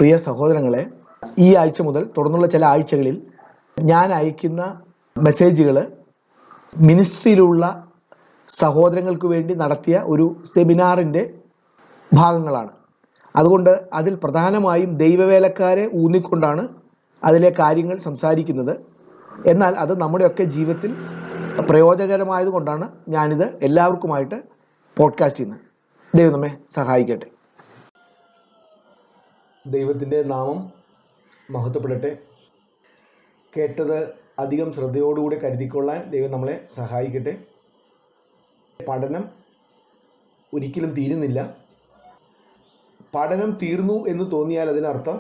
പ്രിയ സഹോദരങ്ങളെ, ഈ ആഴ്ച മുതൽ തുടർന്നുള്ള ചില ആഴ്ചകളിൽ ഞാൻ അയക്കുന്ന മെസ്സേജുകൾ മിനിസ്ട്രിയിലുള്ള സഹോദരങ്ങൾക്ക് വേണ്ടി നടത്തിയ ഒരു സെമിനാറിൻ്റെ ഭാഗങ്ങളാണ്. അതുകൊണ്ട് അതിൽ പ്രധാനമായും ദൈവവേലക്കാരെ ഊന്നിക്കൊണ്ടാണ് അതിലെ കാര്യങ്ങൾ സംസാരിക്കുന്നത്. എന്നാൽ അത് നമ്മുടെയൊക്കെ ജീവിതത്തിൽ പ്രയോജനകരമായതുകൊണ്ടാണ് ഞാനിത് എല്ലാവർക്കുമായിട്ട് പോഡ്കാസ്റ്റ് ചെയ്യുന്നത്. ദൈവം നമ്മെ സഹായിക്കട്ടെ. ദൈവത്തിൻ്റെ നാമം മഹത്വപ്പെടട്ടെ. കേട്ടത് അധികം ശ്രദ്ധയോടുകൂടി കരുതിക്കൊള്ളാൻ ദൈവം നമ്മളെ സഹായിക്കട്ടെ. പഠനം ഒരിക്കലും തീരുന്നില്ല. പഠനം തീർന്നു എന്ന് തോന്നിയാൽ അതിനർത്ഥം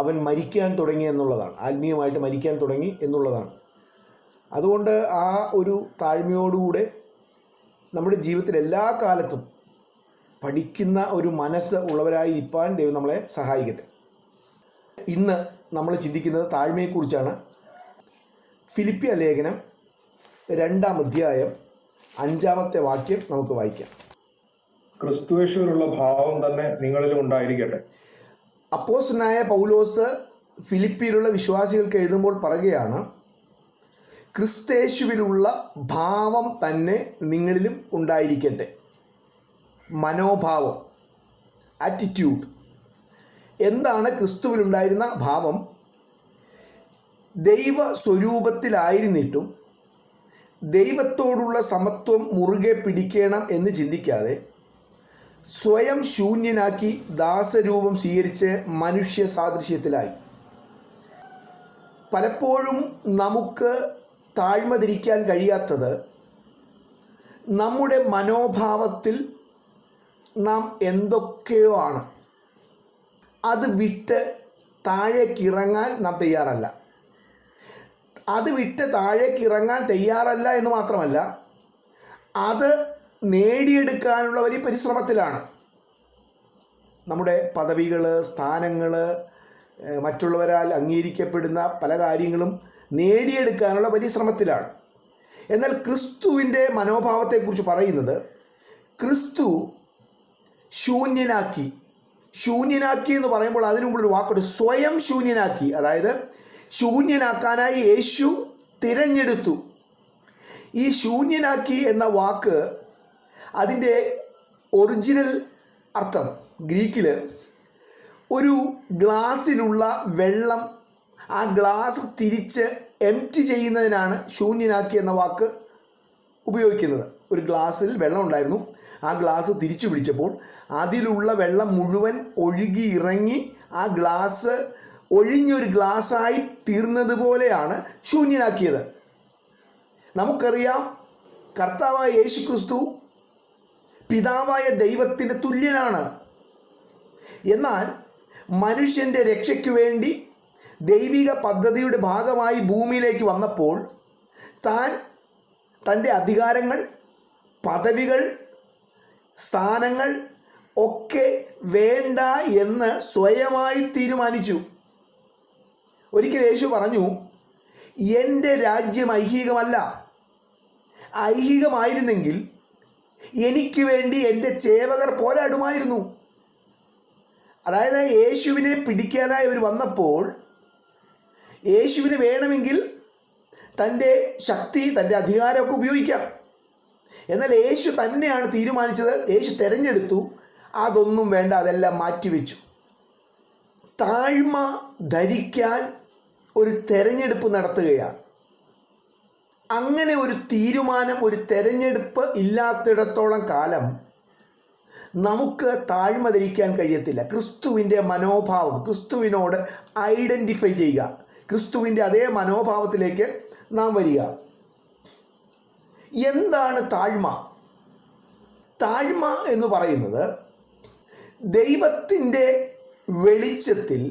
അവൻ മരിക്കാൻ തുടങ്ങി എന്നുള്ളതാണ്, ആത്മീയമായിട്ട് മരിക്കാൻ തുടങ്ങി എന്നുള്ളതാണ്. അതുകൊണ്ട് ആ ഒരു താഴ്മയോടുകൂടെ നമ്മുടെ ജീവിതത്തിൽ എല്ലാ കാലത്തും പഠിക്കുന്ന ഒരു മനസ്സ് ഉള്ളവരായി ഇരിപ്പാൻ ദൈവം നമ്മളെ സഹായിക്കട്ടെ. ഇന്ന് നമ്മൾ ചിന്തിക്കുന്നത് താഴ്മയെക്കുറിച്ചാണ്. ഫിലിപ്പിയ ലേഖനം 2-ാം അധ്യായം 5-ാമത്തെ വാക്യം നമുക്ക് വായിക്കാം. ക്രിസ്തുയേശുവിലുള്ള ഭാവം തന്നെ നിങ്ങളിലും ഉണ്ടായിരിക്കട്ടെ. അപ്പോസ്തലനായ പൗലോസ് ഫിലിപ്പിയിലുള്ള വിശ്വാസികൾക്ക് എഴുതുമ്പോൾ പറയുകയാണ്, ക്രിസ്തയേശുവിലുള്ള ഭാവം തന്നെ നിങ്ങളിലും ഉണ്ടായിരിക്കട്ടെ. മനോഭാവം, ആറ്റിറ്റ്യൂഡ്. എന്താണ് ക്രിസ്തുവിലുണ്ടായിരുന്ന ഭാവം? ദൈവ സ്വരൂപത്തിലായിരുന്നിട്ടും ദൈവത്തോടുള്ള സമത്വം മുറുകെ പിടിക്കണം എന്ന് ചിന്തിക്കാതെ സ്വയം ശൂന്യനാക്കി ദാസരൂപം സ്വീകരിച്ച് മനുഷ്യ സാദൃശ്യത്തിലായി. പലപ്പോഴും നമുക്ക് താഴ്മ ധരിക്കാൻ കഴിയാത്തത് നമ്മുടെ മനോഭാവത്തിൽ നാം എന്തൊക്കെയോ ആണ്. അത് വിട്ട് താഴേക്കിറങ്ങാൻ നാം തയ്യാറല്ല. അത് വിട്ട് താഴേക്കിറങ്ങാൻ തയ്യാറല്ല എന്ന് മാത്രമല്ല, അത് നേടിയെടുക്കാനുള്ള വലിയ പരിശ്രമത്തിലാണ്. നമ്മുടെ പദവികൾ, സ്ഥാനങ്ങൾ, മറ്റുള്ളവരാൽ അംഗീകരിക്കപ്പെടുന്ന പല കാര്യങ്ങളും നേടിയെടുക്കാനുള്ള വലിയ ശ്രമത്തിലാണ്. എന്നാൽ ക്രിസ്തുവിൻ്റെ മനോഭാവത്തെക്കുറിച്ച് പറയുന്നത്, ക്രിസ്തു ശൂന്യനാക്കി എന്ന് പറയുമ്പോൾ അതിനു മുമ്പൊരു വാക്കുണ്ട്, സ്വയം ശൂന്യനാക്കി. അതായത് ശൂന്യനാക്കാനായി യേശു തിരഞ്ഞെടുത്തു. ഈ ശൂന്യനാക്കി എന്ന വാക്ക്, അതിൻ്റെ ഒറിജിനൽ അർത്ഥം ഗ്രീക്കിൽ ഒരു ഗ്ലാസ്സിലുള്ള വെള്ളം, ആ ഗ്ലാസ് തിരിച്ച് എംപ്റ്റി ചെയ്യുന്നതിനാണ് ശൂന്യനാക്കി എന്ന വാക്ക് ഉപയോഗിക്കുന്നത്. ഒരു ഗ്ലാസ്സിൽ വെള്ളം ഉണ്ടായിരുന്നു, ആ ഗ്ലാസ് തിരിച്ചു പിടിച്ചപ്പോൾ അതിലുള്ള വെള്ളം മുഴുവൻ ഒഴുകി ഇറങ്ങി ആ ഗ്ലാസ് ഒഴിഞ്ഞൊരു ഗ്ലാസ്സായി തീർന്നതുപോലെയാണ് ശൂന്യനാക്കിയത്. നമുക്കറിയാം, കർത്താവായ യേശു ക്രിസ്തു പിതാവായ ദൈവത്തിന് തുല്യനാണ്. എന്നാൽ മനുഷ്യൻ്റെ രക്ഷയ്ക്ക് വേണ്ടി ദൈവിക പദ്ധതിയുടെ ഭാഗമായി ഭൂമിയിലേക്ക് വന്നപ്പോൾ താൻ തൻ്റെ അധികാരങ്ങൾ, പദവികൾ, സ്ഥാനങ്ങൾ ഒക്കെ വേണ്ട എന്ന് സ്വയമായി തീരുമാനിച്ചു. ഒരിക്കൽ യേശു പറഞ്ഞു, എൻ്റെ രാജ്യം ഐഹികമല്ല. ഐഹികമായിരുന്നെങ്കിൽ എനിക്ക് വേണ്ടി എൻ്റെ സേവകർ പോരാടുമായിരുന്നു. അതായത് യേശുവിനെ പിടിക്കാനായി അവർ വന്നപ്പോൾ യേശുവിന് വേണമെങ്കിൽ തൻ്റെ ശക്തി, തൻ്റെ അധികാരമൊക്കെ ഉപയോഗിക്കാം. എന്നാൽ യേശു തന്നെയാണ് തീരുമാനിച്ചത്, യേശു തിരഞ്ഞെടുത്തു. അതൊന്നും വേണ്ട, അതെല്ലാം മാറ്റിവെച്ചു. താഴ്മ ധരിക്കാൻ ഒരു തെരഞ്ഞെടുപ്പ് നടത്തുകയാണ്. അങ്ങനെ ഒരു തീരുമാനം, ഒരു തെരഞ്ഞെടുപ്പ് ഇല്ലാത്തിടത്തോളം കാലം നമുക്ക് താഴ്മ ധരിക്കാൻ കഴിയത്തില്ല. ക്രിസ്തുവിൻ്റെ മനോഭാവം, ക്രിസ്തുവിനോട് ഐഡൻറ്റിഫൈ ചെയ്യുക, ക്രിസ്തുവിൻ്റെ അതേ മനോഭാവത്തിലേക്ക് നാം വരിക. എന്താണ് താഴ്മ? താഴ്മ എന്ന് പറയുന്നത് ദൈവത്തിൻ്റെ വെളിച്ചത്തിൽ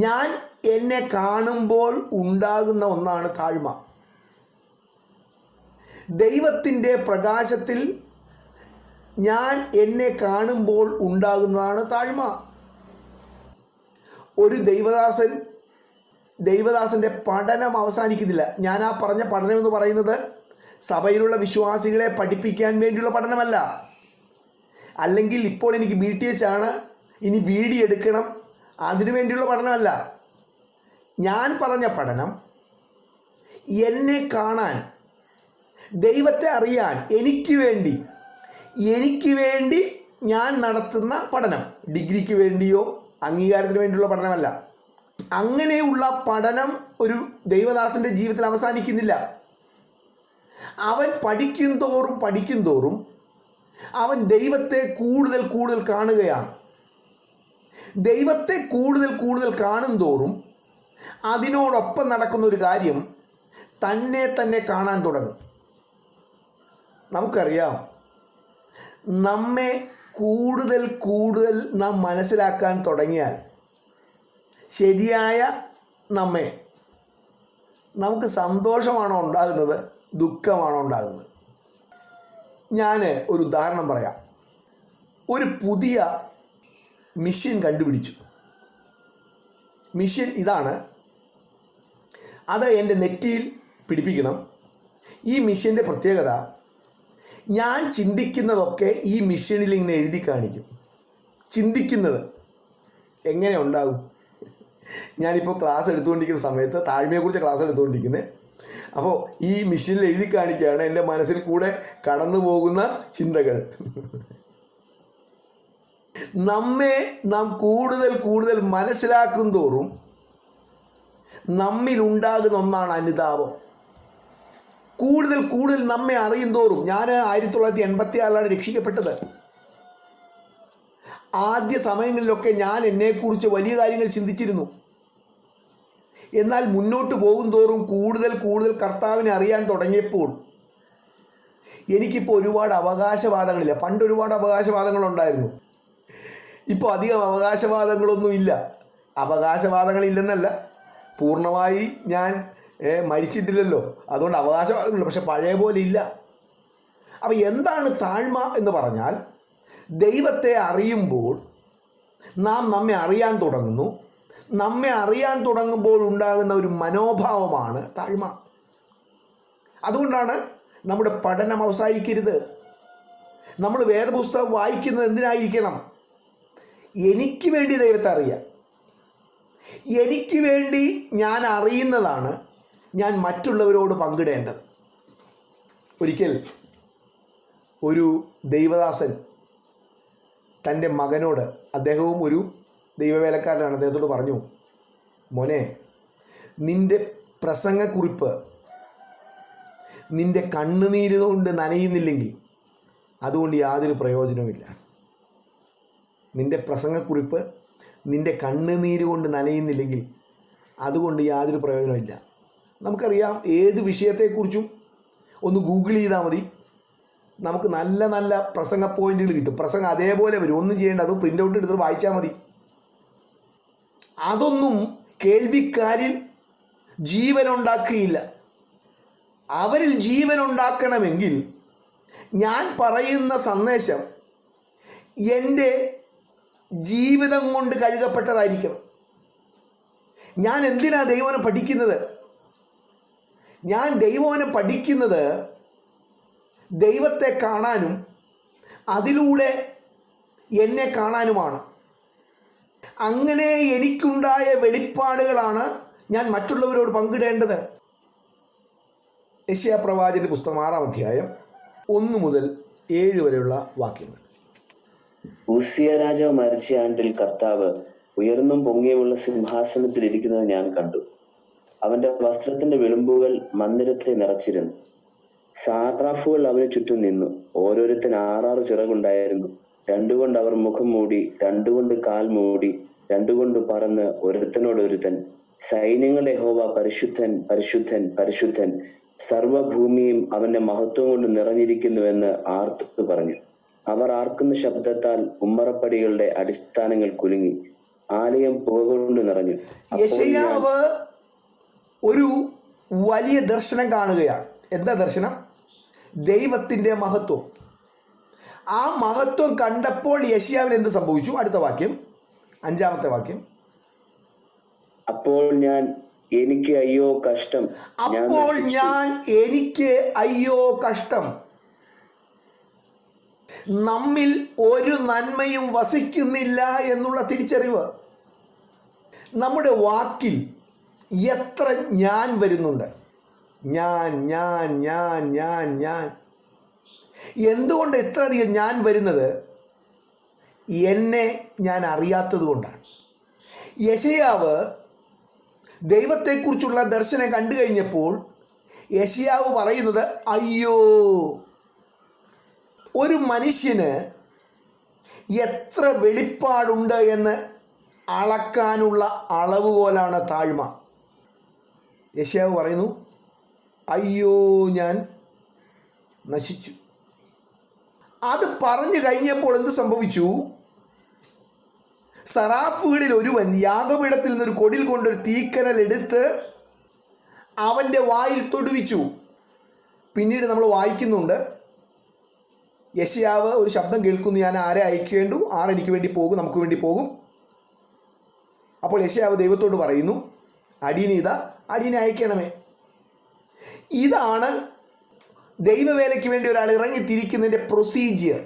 ഞാൻ എന്നെ കാണുമ്പോൾ ഉണ്ടാകുന്ന ഒന്നാണ് താഴ്മ. ദൈവത്തിൻ്റെ പ്രകാശത്തിൽ ഞാൻ എന്നെ കാണുമ്പോൾ ഉണ്ടാകുന്നതാണ് താഴ്മ. ഒരു ദൈവദാസൻ്റെ പഠനം അവസാനിക്കുന്നില്ല. ഞാൻ ആ പറഞ്ഞ പഠനം എന്ന് പറയുന്നത് സഭയിലുള്ള വിശ്വാസികളെ പഠിപ്പിക്കാൻ വേണ്ടിയുള്ള പഠനമല്ല. അല്ലെങ്കിൽ ഇപ്പോൾ എനിക്ക് BTH ആണ്, ഇനി BD എടുക്കണം, അതിനു വേണ്ടിയുള്ള പഠനമല്ല. ഞാൻ പറഞ്ഞ പഠനം എന്നെ കാണാൻ, ദൈവത്തെ അറിയാൻ എനിക്ക് വേണ്ടി ഞാൻ നടത്തുന്ന പഠനം. ഡിഗ്രിക്ക് വേണ്ടിയോ അംഗീകാരത്തിന് വേണ്ടിയുള്ള പഠനമല്ല. അങ്ങനെയുള്ള പഠനം ഒരു ദൈവദാസൻ്റെ ജീവിതത്തിൽ അവസാനിക്കുന്നില്ല. അവൻ പഠിക്കും തോറും അവൻ ദൈവത്തെ കൂടുതൽ കാണുകയാണ്. ദൈവത്തെ കൂടുതൽ കാണും തോറും അതിനോടൊപ്പം നടക്കുന്ന ഒരു കാര്യം തന്നെ കാണാൻ തുടങ്ങും. നമുക്കറിയാം, നമ്മെ കൂടുതൽ നാം മനസ്സിലാക്കാൻ തുടങ്ങിയാൽ ശരിയായ നമ്മെ നമുക്ക് സന്തോഷമാണോ ഉണ്ടാകുന്നത്, ദുഃഖമാണോ ഉണ്ടാകുന്നത്? ഞാൻ ഒരു ഉദാഹരണം പറയാം. ഒരു പുതിയ മെഷീൻ കണ്ടുപിടിച്ചു. മെഷീൻ ഇതാണ്. അത് എൻ്റെ നെറ്റിയിൽ പിടിപ്പിക്കണം. ഈ മെഷീൻ്റെ പ്രത്യേകത, ഞാൻ ചിന്തിക്കുന്നതൊക്കെ ഈ മെഷീനിൽ ഇങ്ങനെ എഴുതി കാണിക്കും. ചിന്തിക്കുന്നത് എങ്ങനെ ഉണ്ടാകും? ഞാനിപ്പോൾ ക്ലാസ് എടുത്തുകൊണ്ടിരിക്കുന്ന സമയത്ത്, താഴ്മയെക്കുറിച്ച് ക്ലാസ് എടുത്തുകൊണ്ടിരിക്കുന്നത്, അപ്പോൾ ഈ മെഷീനിൽ എഴുതി കാണിക്കുകയാണ് എൻ്റെ മനസ്സിൽ കൂടെ കടന്നു പോകുന്ന ചിന്തകൾ. നമ്മെ നാം കൂടുതൽ മനസ്സിലാക്കും തോറും നമ്മിലുണ്ടാകുന്ന ഒന്നാണ് അനുതാപം. കൂടുതൽ നമ്മെ അറിയും തോറും, ഞാൻ 1986 രക്ഷിക്കപ്പെട്ടത്. ആദ്യ സമയങ്ങളിലൊക്കെ ഞാൻ എന്നെക്കുറിച്ച് വലിയ കാര്യങ്ങൾ ചിന്തിച്ചിരുന്നു. എന്നാൽ മുന്നോട്ട് പോകും തോറും കൂടുതൽ കർത്താവിനെ അറിയാൻ തുടങ്ങിയപ്പോൾ എനിക്കിപ്പോൾ ഒരുപാട് അവകാശവാദങ്ങളില്ല. പണ്ട് ഒരുപാട് അവകാശവാദങ്ങളുണ്ടായിരുന്നു. ഇപ്പോൾ അധികം അവകാശവാദങ്ങളൊന്നുമില്ല. അവകാശവാദങ്ങളില്ലെന്നല്ല, പൂർണ്ണമായി ഞാൻ മരിച്ചിട്ടില്ലല്ലോ, അതുകൊണ്ട് അവകാശവാദങ്ങളുണ്ട്. പക്ഷെ പഴയ പോലെ ഇല്ല. അപ്പോൾ എന്താണ് താഴ്മ എന്ന് പറഞ്ഞാൽ, ദൈവത്തെ അറിയുമ്പോൾ നാം നമ്മെ അറിയാൻ തുടങ്ങുന്നു. നമ്മെ അറിയാൻ തുടങ്ങുമ്പോൾ ഉണ്ടാകുന്ന ഒരു മനോഭാവമാണ് താഴ്മ. അതുകൊണ്ടാണ് നമ്മുടെ പഠനം അവസാനിക്കരുത്. നമ്മൾ വേദപുസ്തകം വായിക്കുന്നത് എന്തിനായിരിക്കണം? എനിക്ക് വേണ്ടി ദൈവത്തെ അറിയാം. എനിക്ക് വേണ്ടി ഞാൻ അറിയുന്നതാണ് ഞാൻ മറ്റുള്ളവരോട് പങ്കിടേണ്ടത്. ഒരിക്കൽ ഒരു ദൈവദാസൻ തൻ്റെ മകനോട്, അദ്ദേഹവും ഒരു ദൈവവേലക്കാരനാണ്, അദ്ദേഹത്തോട് പറഞ്ഞു, മോനെ, നിൻ്റെ പ്രസംഗക്കുറിപ്പ് നിൻ്റെ കണ്ണുനീര് കൊണ്ട് നനയുന്നില്ലെങ്കിൽ അതുകൊണ്ട് യാതൊരു പ്രയോജനവുമില്ല. നിൻ്റെ പ്രസംഗക്കുറിപ്പ് നിൻ്റെ കണ്ണുനീര് കൊണ്ട് നനയുന്നില്ലെങ്കിൽ അതുകൊണ്ട് യാതൊരു പ്രയോജനമില്ല. നമുക്കറിയാം, ഏത് വിഷയത്തെക്കുറിച്ചും ഒന്ന് ഗൂഗിൾ ചെയ്താൽ മതി, നമുക്ക് നല്ല പ്രസംഗ പോയിന്റുകൾ കിട്ടും. പ്രസംഗം അതേപോലെ വരും, ഒന്നും ചെയ്യേണ്ട, അത് പ്രിൻ്റ് ഔട്ട് എടുത്ത് വായിച്ചാൽ മതി. അതൊന്നും കേൾവിക്കാരിൽ ജീവനുണ്ടാക്കുകയില്ല. അവരിൽ ജീവനുണ്ടാക്കണമെങ്കിൽ ഞാൻ പറയുന്ന സന്ദേശം എൻ്റെ ജീവിതം കൊണ്ട് കഴുകപ്പെട്ടതായിരിക്കണം. ഞാൻ എന്തിനാ ദൈവവചനം പഠിക്കുന്നത്? ഞാൻ ദൈവവചനം പഠിക്കുന്നത് ദൈവത്തെ കാണാനും അതിലൂടെ എന്നെ കാണാനുമാണ്. അങ്ങനെ എനിക്കുണ്ടായ വെളിപ്പാടുകളാണ് ഞാൻ മറ്റുള്ളവരോട് പങ്കിടേണ്ടത്. യെശയ്യാ പ്രവാചകന്റെ പുസ്തകം 6-ാം അധ്യായം 1 മുതൽ 7 വരെയുള്ള വാക്യങ്ങൾ. ഉസ്സിയ രാജാവ് മരിച്ച ആണ്ടിൽ കർത്താവ് ഉയർന്നും പൊങ്ങിയുമുള്ള സിംഹാസനത്തിൽ ഇരിക്കുന്നത് ഞാൻ കണ്ടു. അവന്റെ വസ്ത്രത്തിന്റെ വിളുമ്പുകൾ മന്ദിരത്തെ നിറച്ചിരുന്നു. സാറാഫുകൾ അവന് ചുറ്റും നിന്നു. ഓരോരുത്തൻ 6 ചിറകുണ്ടായിരുന്നു. 2 കൊണ്ട് അവർ മുഖം മൂടി, 2 കൊണ്ട് കാൽ മൂടി, 2 കൊണ്ട് പറന്ന് ഒരുത്തനോടൊരുത്തൻ, സൈന്യങ്ങളുടെ യഹോവ പരിശുദ്ധൻ പരിശുദ്ധൻ പരിശുദ്ധൻ, സർവഭൂമിയും അവന്റെ മഹത്വം കൊണ്ട് നിറഞ്ഞിരിക്കുന്നുവെന്ന് ആർത്തു പറഞ്ഞു. അവർ ആർക്കുന്ന ശബ്ദത്താൽ ഉമ്മറപ്പടികളുടെ അടിസ്ഥാനങ്ങൾ കുലുങ്ങി, ആലയം പുക കൊണ്ട് നിറഞ്ഞു. യെശയ്യാവ് ഒരു വലിയ ദർശനം കാണുകയാണ്. എന്താ ദർശനം? ദൈവത്തിൻ്റെ മഹത്വം. ആ മഹത്വം കണ്ടപ്പോൾ യെശയ്യാവിന് എന്ത് സംഭവിച്ചു? അടുത്ത വാക്യം, 5-ാമത്തെ വാക്യം. അപ്പോൾ ഞാൻ എനിക്ക് അയ്യോ കഷ്ടം, എനിക്ക് അയ്യോ കഷ്ടം, നമ്മിൽ ഒരു നന്മയും വസിക്കുന്നില്ല എന്നുള്ള തിരിച്ചറിവ്. നമ്മുടെ വാക്കിൽ എത്ര ഞാൻ വരുന്നുണ്ട്? ഞാൻ. എന്തുകൊണ്ട് ഇത്ര അധികം ഞാൻ വരുന്നത്? എന്നെ ഞാൻ അറിയാത്തത് കൊണ്ടാണ്. യെശയ്യാവ് ദൈവത്തെക്കുറിച്ചുള്ള ദർശനം കണ്ടു കഴിഞ്ഞപ്പോൾ യെശയ്യാവ് പറയുന്നത്, അയ്യോ, ഒരു മനുഷ്യന് എത്ര വെളിപ്പാടുണ്ട് എന്ന് അളക്കാനുള്ള അളവുകോലാണ് താഴ്മ. യെശയ്യാവ് പറയുന്നു, അയ്യോ, ഞാൻ നശിച്ചു. അത് പറഞ്ഞു കഴിഞ്ഞപ്പോൾ എന്ത് സംഭവിച്ചു? സറാഫുകളിൽ ഒരുവൻ യാഗപീഠത്തിൽ നിന്നൊരു കൊടിൽ കൊണ്ടൊരു തീക്കനൽ എടുത്ത് അവൻ്റെ വായിൽ തൊടുവിച്ചു. പിന്നീട് നമ്മൾ വായിക്കുന്നുണ്ട്, യെശയ്യാവ് ഒരു ശബ്ദം കേൾക്കുന്നു, ഞാൻ ആരെ അയക്കേണ്ടു? എനിക്ക് വേണ്ടി പോകും, നമുക്ക് വേണ്ടി പോകും. അപ്പോൾ യെശയ്യാവ് ദൈവത്തോട് പറയുന്നു, അടിയനെ അയക്കണമേ. ഇതാണ് ദൈവവേലയ്ക്ക് വേണ്ടി ഒരാൾ ഇറങ്ങിത്തിരിക്കുന്നതിൻ്റെ പ്രൊസീജിയർ.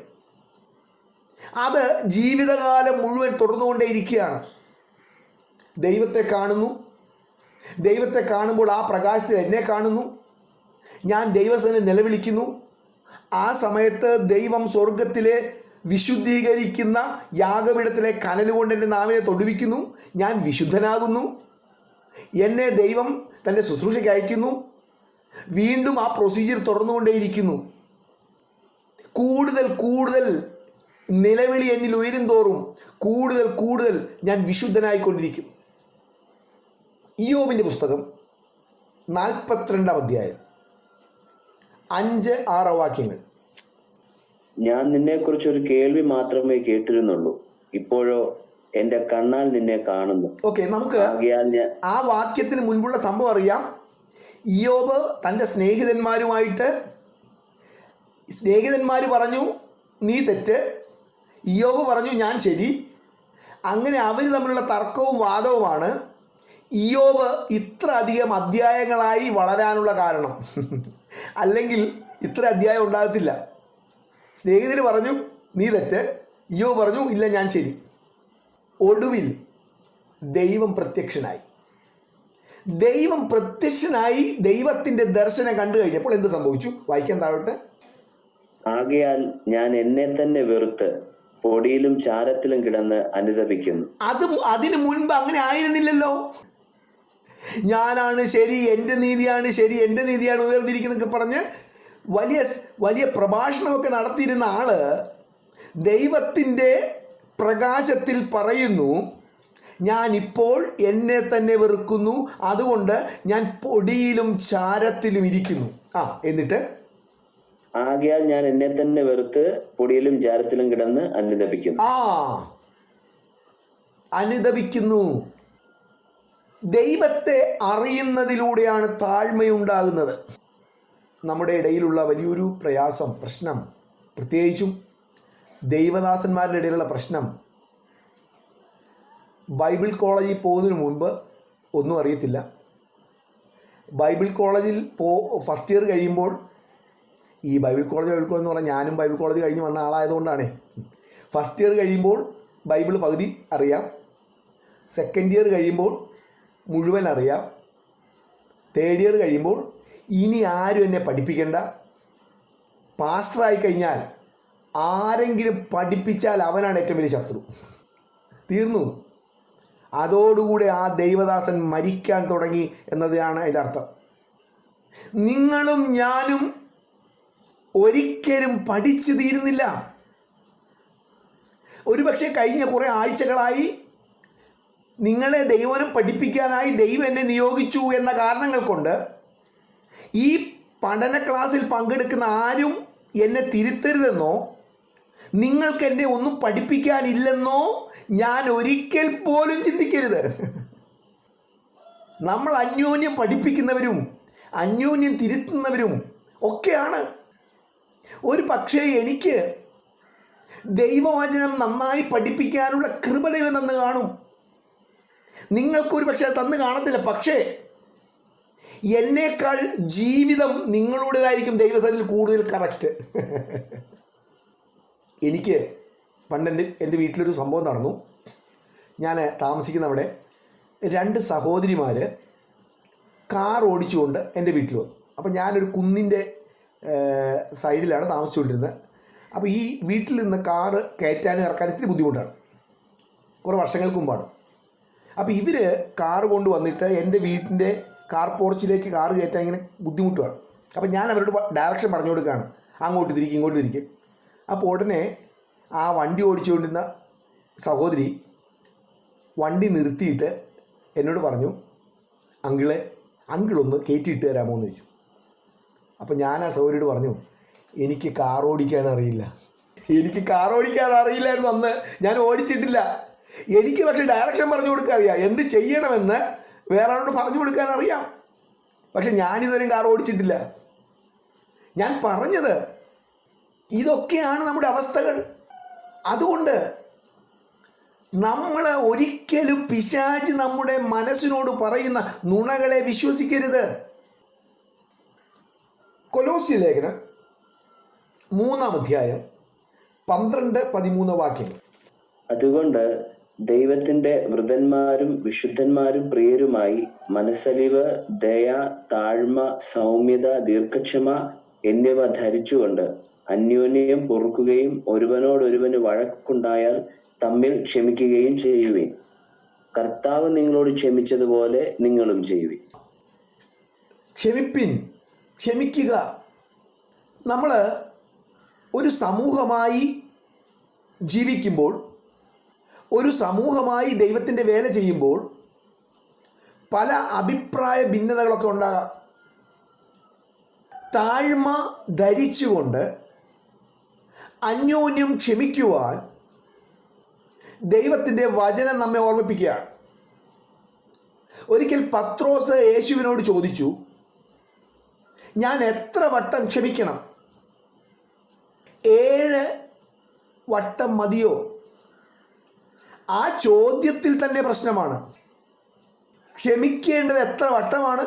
അത് ജീവിതകാലം മുഴുവൻ തുടർന്നുകൊണ്ടേയിരിക്കുകയാണ്. ദൈവത്തെ കാണുന്നു, ദൈവത്തെ കാണുമ്പോൾ ആ പ്രകാശത്തിൽ എന്നെ കാണുന്നു, ഞാൻ ദൈവസന്നിധിയിൽ നിലവിളിക്കുന്നു. ആ സമയത്ത് ദൈവം സ്വർഗത്തിലെ വിശുദ്ധീകരിക്കുന്ന യാഗപീഠത്തിലെ കനലുകൊണ്ട് എൻ്റെ നാവിനെ തൊടുവിക്കുന്നു. ഞാൻ വിശുദ്ധനാകുന്നു. എന്നെ ദൈവം തൻ്റെ ശുശ്രൂഷയ്ക്ക് അയക്കുന്നു. വീണ്ടും ആ പ്രൊസീജിയർ തുടർന്നുകൊണ്ടേയിരിക്കുന്നു. കൂടുതൽ നിലവിളി എന്നിൽ ഉയരും തോറും കൂടുതൽ ഞാൻ വിശുദ്ധനായിക്കൊണ്ടിരിക്കും. ഇയ്യോബിൻ്റെ പുസ്തകം 42-ാം അധ്യായം 5-6 വാക്യങ്ങൾ. ഞാൻ നിന്നെക്കുറിച്ചൊരു കേൾവി മാത്രമേ കേട്ടിരുന്നുള്ളൂ, ഇപ്പോഴോ എൻ്റെ കണ്ണാൽ നിന്നെ കാണുന്നു. ഓക്കെ, നമുക്ക് ആ വാക്യത്തിന് മുൻപുള്ള സംഭവം അറിയാം. ഇയ്യോബ് തൻ്റെ സ്നേഹിതന്മാർ പറഞ്ഞു നീ തെറ്റ്, ഇയ്യോബ് പറഞ്ഞു ഞാൻ ശരി. അങ്ങനെ അവർ തമ്മിലുള്ള തർക്കവും വാദവുമാണ് ഇയ്യോബ് ഇത്ര അധികം അധ്യായങ്ങളായി വളരാനുള്ള കാരണം. അല്ലെങ്കിൽ ഇത്ര അധ്യായം ഉണ്ടാകത്തില്ല. സ്നേഹിതർ പറഞ്ഞു നീ തെറ്റ്, ഇയ്യോബ് പറഞ്ഞു ഇല്ല ഞാൻ ശരി. ഒടുവിൽ ദൈവം പ്രത്യക്ഷനായി. ദൈവത്തിൻ്റെ ദർശനം കണ്ടു കഴിഞ്ഞപ്പോൾ എന്ത് സംഭവിച്ചു? വായിക്കാൻ താഴോട്ട്. ആകയാൽ ഞാൻ എന്നെ തന്നെ വെറുത്ത് പൊടിയിലും ചാരത്തിലും കിടന്ന് അനുതപിക്കുന്നു. അതിനു മുൻപ് അങ്ങനെ ആയിരുന്നില്ലല്ലോ. ഞാനാണ് ശരി, എൻ്റെ നീതിയാണ് ശരി, എൻ്റെ നീതിയാണ് ഉയർന്നിരിക്കുന്നതൊക്കെ പറഞ്ഞ് വലിയ പ്രഭാഷണമൊക്കെ നടത്തിയിരുന്ന ആള് ദൈവത്തിൻ്റെ പ്രകാശത്തിൽ പറയുന്നു, ഞാനിപ്പോൾ എന്നെ തന്നെ വെറുക്കുന്നു, അതുകൊണ്ട് ഞാൻ പൊടിയിലും ചാരത്തിലും ഇരിക്കുന്നു. എന്നിട്ട് ആകയാൽ ഞാൻ എന്നെ തന്നെ വെറുത്ത് പൊടിയിലും ചാരത്തിലും കിടന്ന് അനുതപിക്കുന്നു. അനുതപിക്കുന്നു. ദൈവത്തെ അറിയുന്നതിലൂടെയാണ് താഴ്മയുണ്ടാകുന്നത്. നമ്മുടെ ഇടയിലുള്ള വലിയൊരു പ്രശ്നം, പ്രത്യേകിച്ചും ദൈവദാസന്മാരുടെ ഇടയിലുള്ള പ്രശ്നം, ബൈബിൾ കോളേജിൽ പോകുന്നതിന് മുൻപ് ഒന്നും അറിയത്തില്ല. ബൈബിൾ കോളേജിൽ ഫസ്റ്റ് ഇയർ കഴിയുമ്പോൾ, ഈ ബൈബിൾ കോളേജ് എന്ന് പറഞ്ഞാൽ ഞാനും ബൈബിൾ കോളേജ് കഴിഞ്ഞ് വന്ന ആളായതുകൊണ്ടാണ്. ഫസ്റ്റ് ഇയർ കഴിയുമ്പോൾ ബൈബിൾ പകുതി അറിയാം, സെക്കൻഡ് ഇയർ കഴിയുമ്പോൾ മുഴുവൻ അറിയാം, തേർഡ് ഇയർ കഴിയുമ്പോൾ ഇനി ആരും എന്നെ പഠിപ്പിക്കേണ്ട, പാസ്റ്ററായി കഴിഞ്ഞാൽ ആരെങ്കിലും പഠിപ്പിച്ചാൽ അവനാണ് ഏറ്റവും വലിയ ശത്രു. തീർന്നു. അതോടുകൂടെ ആ ദൈവദാസൻ മരിക്കാൻ തുടങ്ങി എന്നതാണ് അതിൻ്റെ അർത്ഥം. നിങ്ങളും ഞാനും ഒരിക്കലും പഠിച്ചു തീരുന്നില്ല. ഒരുപക്ഷെ കഴിഞ്ഞ കുറേ ആഴ്ചകളായി നിങ്ങളെ ദൈവം പഠിപ്പിക്കാനായി ദൈവം എന്നെ നിയോഗിച്ചു എന്ന കാരണങ്ങൾ കൊണ്ട് ഈ പഠന ക്ലാസ്സിൽ പങ്കെടുക്കുന്ന ആരും എന്നെ തിരുത്തരുതെന്നോ നിങ്ങൾക്ക് എന്നെ ഒന്നും പഠിപ്പിക്കാനില്ലെന്നോ ഞാൻ ഒരിക്കൽ പോലും ചിന്തിക്കരുത്. നമ്മൾ അന്യോന്യം പഠിപ്പിക്കുന്നവരും അന്യോന്യം തിരുത്തുന്നവരും ഒക്കെയാണ്. ഒരു പക്ഷേ എനിക്ക് ദൈവവചനം നന്നായി പഠിപ്പിക്കാനുള്ള കൃപ ദൈവം തന്നു കാണും, നിങ്ങൾക്കൊരു പക്ഷേ തന്നു കാണത്തില്ല. പക്ഷേ എന്നേക്കാൾ ജീവിതം നിങ്ങളുടേതായിരിക്കും ദൈവസന്നിധിയിൽ കൂടുതൽ കറക്റ്റ്. എനിക്ക് പണ്ട് എൻ്റെ വീട്ടിലൊരു സംഭവം നടന്നു. ഞാൻ താമസിക്കുന്ന അവിടെ 2 സഹോദരിമാർ കാർ ഓടിച്ചുകൊണ്ട് എൻ്റെ വീട്ടിൽ വന്നു. അപ്പോൾ ഞാനൊരു കുന്നിൻ്റെ സൈഡിലാണ് താമസിച്ചുകൊണ്ടിരുന്നത്. അപ്പോൾ ഈ വീട്ടിൽ നിന്ന് കാറ് കയറ്റാനും ഇറക്കാനും ഇത്തിരി ബുദ്ധിമുട്ടാണ്, കുറേ വർഷങ്ങൾക്ക് മുമ്പാണ്. അപ്പോൾ ഇവർ കാറ് കൊണ്ടുവന്നിട്ട് എൻ്റെ വീട്ടിൻ്റെ കാർ പോർച്ചിലേക്ക് കാറ് കയറ്റാൻ ഇങ്ങനെ ബുദ്ധിമുട്ടുമാണ്. അപ്പോൾ ഞാൻ അവരോട് ഡയറക്ഷൻ പറഞ്ഞു കൊടുക്കുകയാണ്, അങ്ങോട്ട് തിരിക്കും ഇങ്ങോട്ട് തിരിക്കും. അപ്പോൾ ഉടനെ ആ വണ്ടി ഓടിച്ചുകൊണ്ടിരുന്ന സഹോദരി വണ്ടി നിർത്തിയിട്ട് എന്നോട് പറഞ്ഞു, അങ്കിളൊന്ന് കയറ്റിയിട്ട് തരാമോ എന്ന് ചോദിച്ചു. അപ്പോൾ ഞാൻ ആ സഹോദരിയോട് പറഞ്ഞു, എനിക്ക് കാർ ഓടിക്കാൻ അറിയില്ല. എനിക്ക് കാർ ഓടിക്കാൻ അറിയില്ലായിരുന്നു അന്ന്, ഞാൻ ഓടിച്ചിട്ടില്ല. എനിക്ക് പക്ഷേ ഡയറക്ഷൻ പറഞ്ഞു കൊടുക്കാൻ അറിയാം, എന്ത് ചെയ്യണമെന്ന് വേറെ ആളോട് പറഞ്ഞു കൊടുക്കാൻ അറിയാം. പക്ഷെ ഞാനിതുവരെയും കാർ ഓടിച്ചിട്ടില്ല. ഞാൻ പറഞ്ഞത് ഇതൊക്കെയാണ് നമ്മുടെ അവസ്ഥകൾ. അതുകൊണ്ട് നമ്മൾ ഒരിക്കലും പിശാച് നമ്മുടെ മനസ്സിനോട് പറയുന്ന നുണകളെ വിശ്വസിക്കരുത്. കൊലോസ്യ ലേഖനം 3-ാം അധ്യായം 12-13 വാക്യങ്ങൾ. അതുകൊണ്ട് ദൈവത്തിന്റെ വൃതന്മാരും വിശുദ്ധന്മാരും പ്രിയരുമായി മനസ്സലിവ്, ദയ, താഴ്മ, സൗമ്യത, ദീർഘക്ഷമ എന്നിവ ധരിച്ചുകൊണ്ട് അന്യോന്യം പൊറുക്കുകയും ഒരുവനോടൊരുവന് വഴക്കുണ്ടായാൽ തമ്മിൽ ക്ഷമിക്കുകയും ചെയ്യുവിൻ. കർത്താവ് നിങ്ങളോട് ക്ഷമിച്ചതുപോലെ നിങ്ങളും ചെയ്യുവിൻ. ക്ഷമിപ്പിൻ, ക്ഷമിക്കുക. നമ്മൾ ഒരു സമൂഹമായി ജീവിക്കുമ്പോൾ, ഒരു സമൂഹമായി ദൈവത്തിൻ്റെ വേല ചെയ്യുമ്പോൾ പല അഭിപ്രായ ഭിന്നതകളൊക്കെ ഉണ്ടാകാം. താഴ്മ ധരിച്ചുകൊണ്ട് അന്യോന്യം ക്ഷമിക്കുവാൻ ദൈവത്തിൻ്റെ വചനം നമ്മെ ഓർമ്മിപ്പിക്കുകയാണ്. ഒരിക്കൽ പത്രോസ് യേശുവിനോട് ചോദിച്ചു, ഞാൻ എത്ര വട്ടം ക്ഷമിക്കണം? 7 വട്ടം മതിയോ? ആ ചോദ്യത്തിൽ തന്നെ പ്രശ്നമാണ്. ക്ഷമിക്കേണ്ടത് എത്ര വട്ടമാണ്?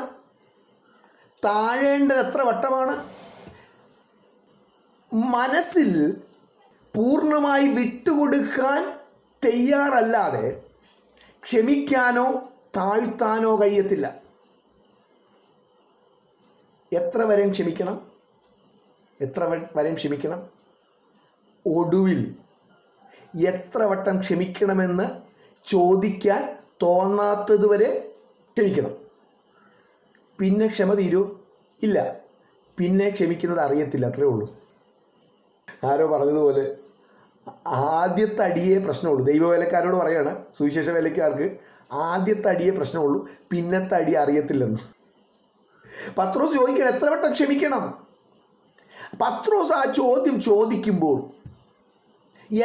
താഴേണ്ടത് എത്ര വട്ടമാണ്? മനസ്സിൽ പൂർണ്ണമായി വിട്ടുകൊടുക്കാൻ തയ്യാറല്ലാതെ ക്ഷമിക്കാനോ താഴ്ത്താനോ കഴിയത്തില്ല. എത്ര വരെ ക്ഷമിക്കണം? എത്ര വരെ ക്ഷമിക്കണം? ഒടുവിൽ എത്ര വട്ടം ക്ഷമിക്കണമെന്ന് ചോദിക്കാൻ തോന്നാത്തതുവരെ ക്ഷമിക്കണം. പിന്നെ ക്ഷമ തീരൂ? ഇല്ല, പിന്നെ ക്ഷമിക്കുന്നത് അറിയത്തില്ല, അത്രേ ഉള്ളൂ. ആരോ പറഞ്ഞതുപോലെ ആദ്യത്തെ അടിയേ പ്രശ്നമുള്ളൂ. ദൈവവേലക്കാരോട് പറയാണ്, സുവിശേഷ വേലക്കാർക്ക് ആദ്യത്തെ അടിയേ പ്രശ്നമുള്ളൂ, പിന്നത്തെ അടി അറിയത്തില്ലെന്ന്. പത്രോസ് ചോദിക്കണം, എത്ര വട്ടം ക്ഷമിക്കണം? പത്രോസ് ആ ചോദ്യം ചോദിക്കുമ്പോൾ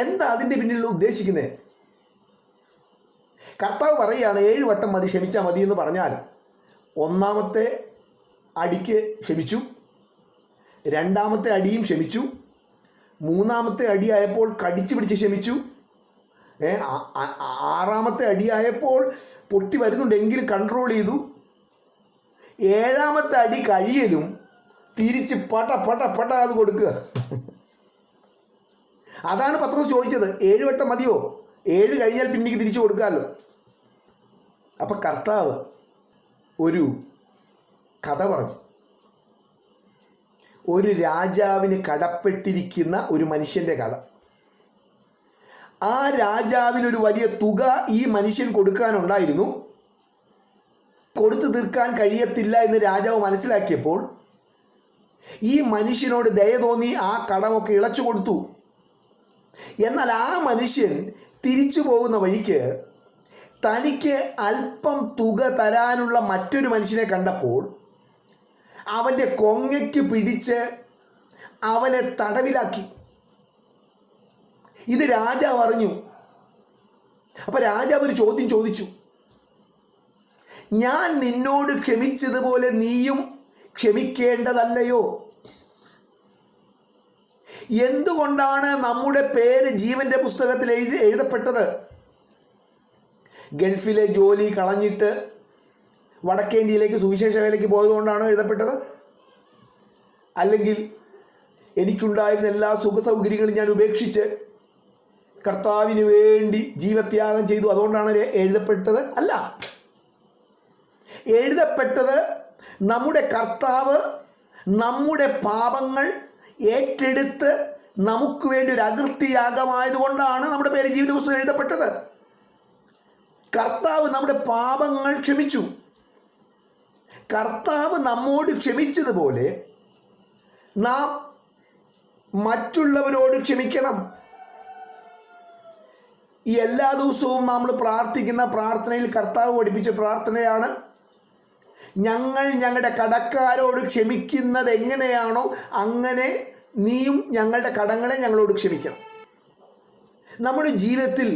എന്താ അതിൻ്റെ പിന്നിൽ ഉദ്ദേശിക്കുന്നത്? കർത്താവ് പറയുകയാണ് 7 വട്ടം മതി, ക്ഷമിച്ചാൽ മതി എന്ന് പറഞ്ഞാൽ 1-ാമത്തെ അടിക്ക് ക്ഷമിച്ചു, 2-ാമത്തെ അടിയും ക്ഷമിച്ചു, 3-ാമത്തെ അടിയായപ്പോൾ കടിച്ചു പിടിച്ച് ക്ഷമിച്ചു, 6-ാമത്തെ അടിയായപ്പോൾ പൊട്ടി വരുന്നുണ്ടെങ്കിലും കൺട്രോൾ ചെയ്തു, 7-ാമത്തെ അടി കഴിയലും തിരിച്ച് പട പട പട അത് കൊടുക്കുക. അതാണ് പത്രോസ് ചോദിച്ചത്. 7 വട്ടം മതിയോ? 7 കഴിഞ്ഞാൽ പിന്നേക്ക് തിരിച്ചു കൊടുക്കാമല്ലോ. അപ്പം കർത്താവ് ഒരു കഥ പറഞ്ഞു. ഒരു രാജാവിന് കടപ്പെട്ടിരിക്കുന്ന ഒരു മനുഷ്യൻ്റെ കഥ. ആ രാജാവിനൊരു വലിയ തുക ഈ മനുഷ്യൻ കൊടുക്കാനുണ്ടായിരുന്നു. കൊടുത്തു തീർക്കാൻ കഴിയത്തില്ല എന്ന് രാജാവ് മനസ്സിലാക്കിയപ്പോൾ ഈ മനുഷ്യനോട് ദയ തോന്നി ആ കടമൊക്കെ ഇളച്ചു കൊടുത്തു. എന്നാൽ ആ മനുഷ്യൻ തിരിച്ചു പോകുന്ന വഴിക്ക് തനിക്ക് അല്പം തുക തരാനുള്ള മറ്റൊരു മനുഷ്യനെ കണ്ടപ്പോൾ അവൻ്റെ കൊങ്ങയ്ക്ക് പിടിച്ച് അവനെ തടവിലാക്കി. ഇത് രാജാവ് അറിഞ്ഞു. അപ്പം രാജാവ് ഒരു ചോദ്യം ചോദിച്ചു, ഞാൻ നിന്നോട് ക്ഷമിച്ചതുപോലെ നീയും ക്ഷമിക്കേണ്ടതല്ലയോ? എന്തുകൊണ്ടാണ് നമ്മുടെ പേര് ജീവന്റെ പുസ്തകത്തിൽ എഴുതപ്പെട്ടത്? ഗൾഫിലെ ജോലി കളഞ്ഞിട്ട് വടക്കേ ഇന്ത്യയിലേക്ക് സുവിശേഷ വേലയ്ക്ക് പോയതുകൊണ്ടാണോ എഴുതപ്പെട്ടത്? അല്ലെങ്കിൽ എനിക്കുണ്ടായിരുന്ന എല്ലാ സുഖ സൗകര്യങ്ങളും ഞാൻ ഉപേക്ഷിച്ച് കർത്താവിന് വേണ്ടി ജീവത്യാഗം ചെയ്തു അതുകൊണ്ടാണ് എഴുതപ്പെട്ടത്? അല്ല. എഴുതപ്പെട്ടത് നമ്മുടെ കർത്താവ് നമ്മുടെ പാപങ്ങൾ ഏറ്റെടുത്ത് നമുക്ക് വേണ്ടി ഒരു അകൃത്യയാഗമായതുകൊണ്ടാണ് നമ്മുടെ പേര് ജീവന്റെ പുസ്തകം എഴുതപ്പെട്ടത്. കർത്താവ് നമ്മുടെ പാപങ്ങൾ ക്ഷമിച്ചു. കർത്താവ് നമ്മോട് ക്ഷമിച്ചതുപോലെ നാം മറ്റുള്ളവരോട് ക്ഷമിക്കണം. ഈ എല്ലാ ദിവസവും നമ്മൾ പ്രാർത്ഥിക്കുന്ന പ്രാർത്ഥനയിൽ കർത്താവ് പഠിപ്പിച്ച പ്രാർത്ഥനയാണ്, ഞങ്ങൾ ഞങ്ങളുടെ കടക്കാരോട് ക്ഷമിക്കുന്നത് എങ്ങനെയാണോ അങ്ങനെ നീയും ഞങ്ങളുടെ കടങ്ങളെ ഞങ്ങളോട് ക്ഷമിക്കണം. നമ്മുടെ ജീവിതത്തിൽ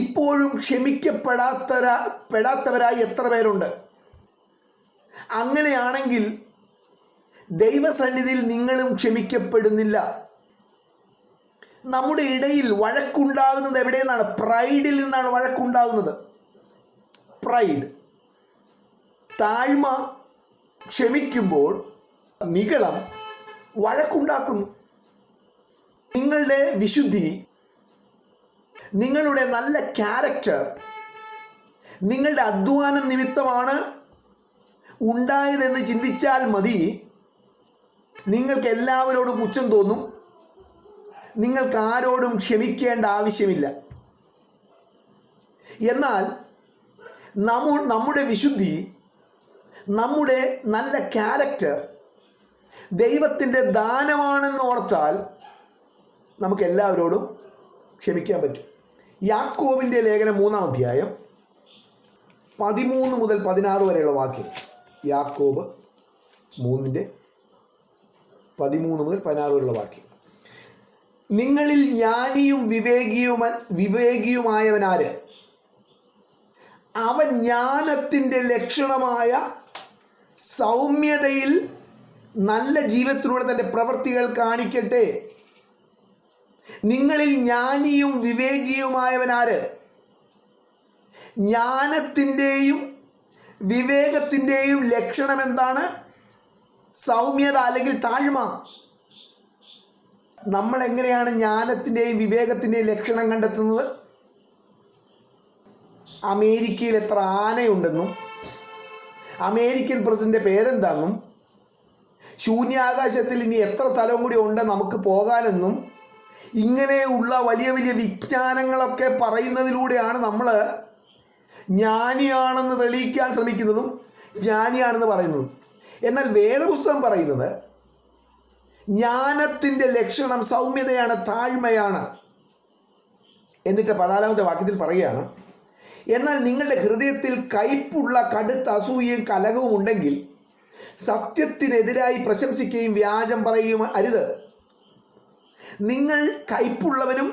ഇപ്പോഴും ക്ഷമിക്കപ്പെടാത്തവരായി എത്ര പേരുണ്ട്? അങ്ങനെയാണെങ്കിൽ ദൈവസന്നിധിയിൽ നിങ്ങളും ക്ഷമിക്കപ്പെടുന്നില്ല. നമ്മുടെ ഇടയിൽ വഴക്കുണ്ടാകുന്നത് എവിടെ നിന്നാണ്? പ്രൈഡിൽ നിന്നാണ് വഴക്കുണ്ടാകുന്നത്. പ്രൈഡ്, താഴ്മ ക്ഷമിക്കുമ്പോൾ നിഗളം വഴക്കുണ്ടാക്കുന്നു. നിങ്ങളുടെ വിശുദ്ധി, നിങ്ങളുടെ നല്ല ക്യാരക്ടർ, നിങ്ങളുടെ അധ്വാനം നിമിത്തമാണ് ഉണ്ടായതെന്ന് ചിന്തിച്ചാൽ മതി. നിങ്ങൾക്ക് എല്ലാവരോടും പുച്ഛം തോന്നും. നിങ്ങൾക്ക് ആരോടും ക്ഷമിക്കേണ്ട ആവശ്യമില്ല. എന്നാൽ നമ്മുടെ വിശുദ്ധി, നമ്മുടെ നല്ല ക്യാരക്ടർ ദൈവത്തിൻ്റെ ദാനമാണെന്ന് ഓർത്താൽ നമുക്ക് എല്ലാവരോടും ക്ഷമിക്കാൻ പറ്റും. യാക്കോബിൻ്റെ ലേഖനം 3-ാം അധ്യായം 13 മുതൽ 16 വരെയുള്ള വാക്യം. യാക്കോബ് 3:13 മുതൽ 16 വരെയുള്ള വാക്യം. നിങ്ങളിൽ ജ്ഞാനിയും വിവേകിയുമായവനാര്? അവൻ ജ്ഞാനത്തിൻ്റെ ലക്ഷണമായ സൗമ്യതയിൽ നല്ല ജീവിതത്തിലൂടെ തൻ്റെ പ്രവൃത്തികൾ കാണിക്കട്ടെ. നിങ്ങളിൽ ജ്ഞാനിയും വിവേകിയുമായവനാര്? ജ്ഞാനത്തിൻ്റെയും വിവേകത്തിൻ്റെയും ലക്ഷണം എന്താണ്? സൗമ്യത അല്ലെങ്കിൽ താഴ്മ. നമ്മൾ എങ്ങനെയാണ് ജ്ഞാനത്തിൻ്റെയും വിവേകത്തിൻ്റെയും ലക്ഷണം കണ്ടെത്തുന്നത്? അമേരിക്കയിൽ എത്ര ആനയുണ്ടെന്നും അമേരിക്കൻ പ്രസിഡന്റ് പേരെന്താണെന്നും ശൂന്യാകാശത്തിൽ ഇനി എത്ര സ്ഥലവും കൂടി ഉണ്ട് നമുക്ക് പോകാനെന്നും ഇങ്ങനെയുള്ള വലിയ വലിയ വിജ്ഞാനങ്ങളൊക്കെ പറയുന്നതിലൂടെയാണ് നമ്മൾ ജ്ഞാനിയാണെന്ന് തെളിയിക്കാൻ ശ്രമിക്കുന്നതും ജ്ഞാനിയാണെന്ന് പറയുന്നതും. എന്നാൽ വേദപുസ്തകം പറയുന്നത് ജ്ഞാനത്തിൻ്റെ ലക്ഷണം സൗമ്യതയാണ്, താഴ്മയാണ്. എന്നിട്ട് 14-ാമത്തെ വാക്യത്തിൽ പറയുകയാണ്, എന്നാൽ നിങ്ങളുടെ ഹൃദയത്തിൽ കയ്പുള്ള കടുത്ത അസൂയയും കലഹവും ഉണ്ടെങ്കിൽ സത്യത്തിനെതിരായി പ്രശംസിക്കുകയും വ്യാജം പറയുകയും അരുത്. നിങ്ങൾ കയ്പുള്ളവനും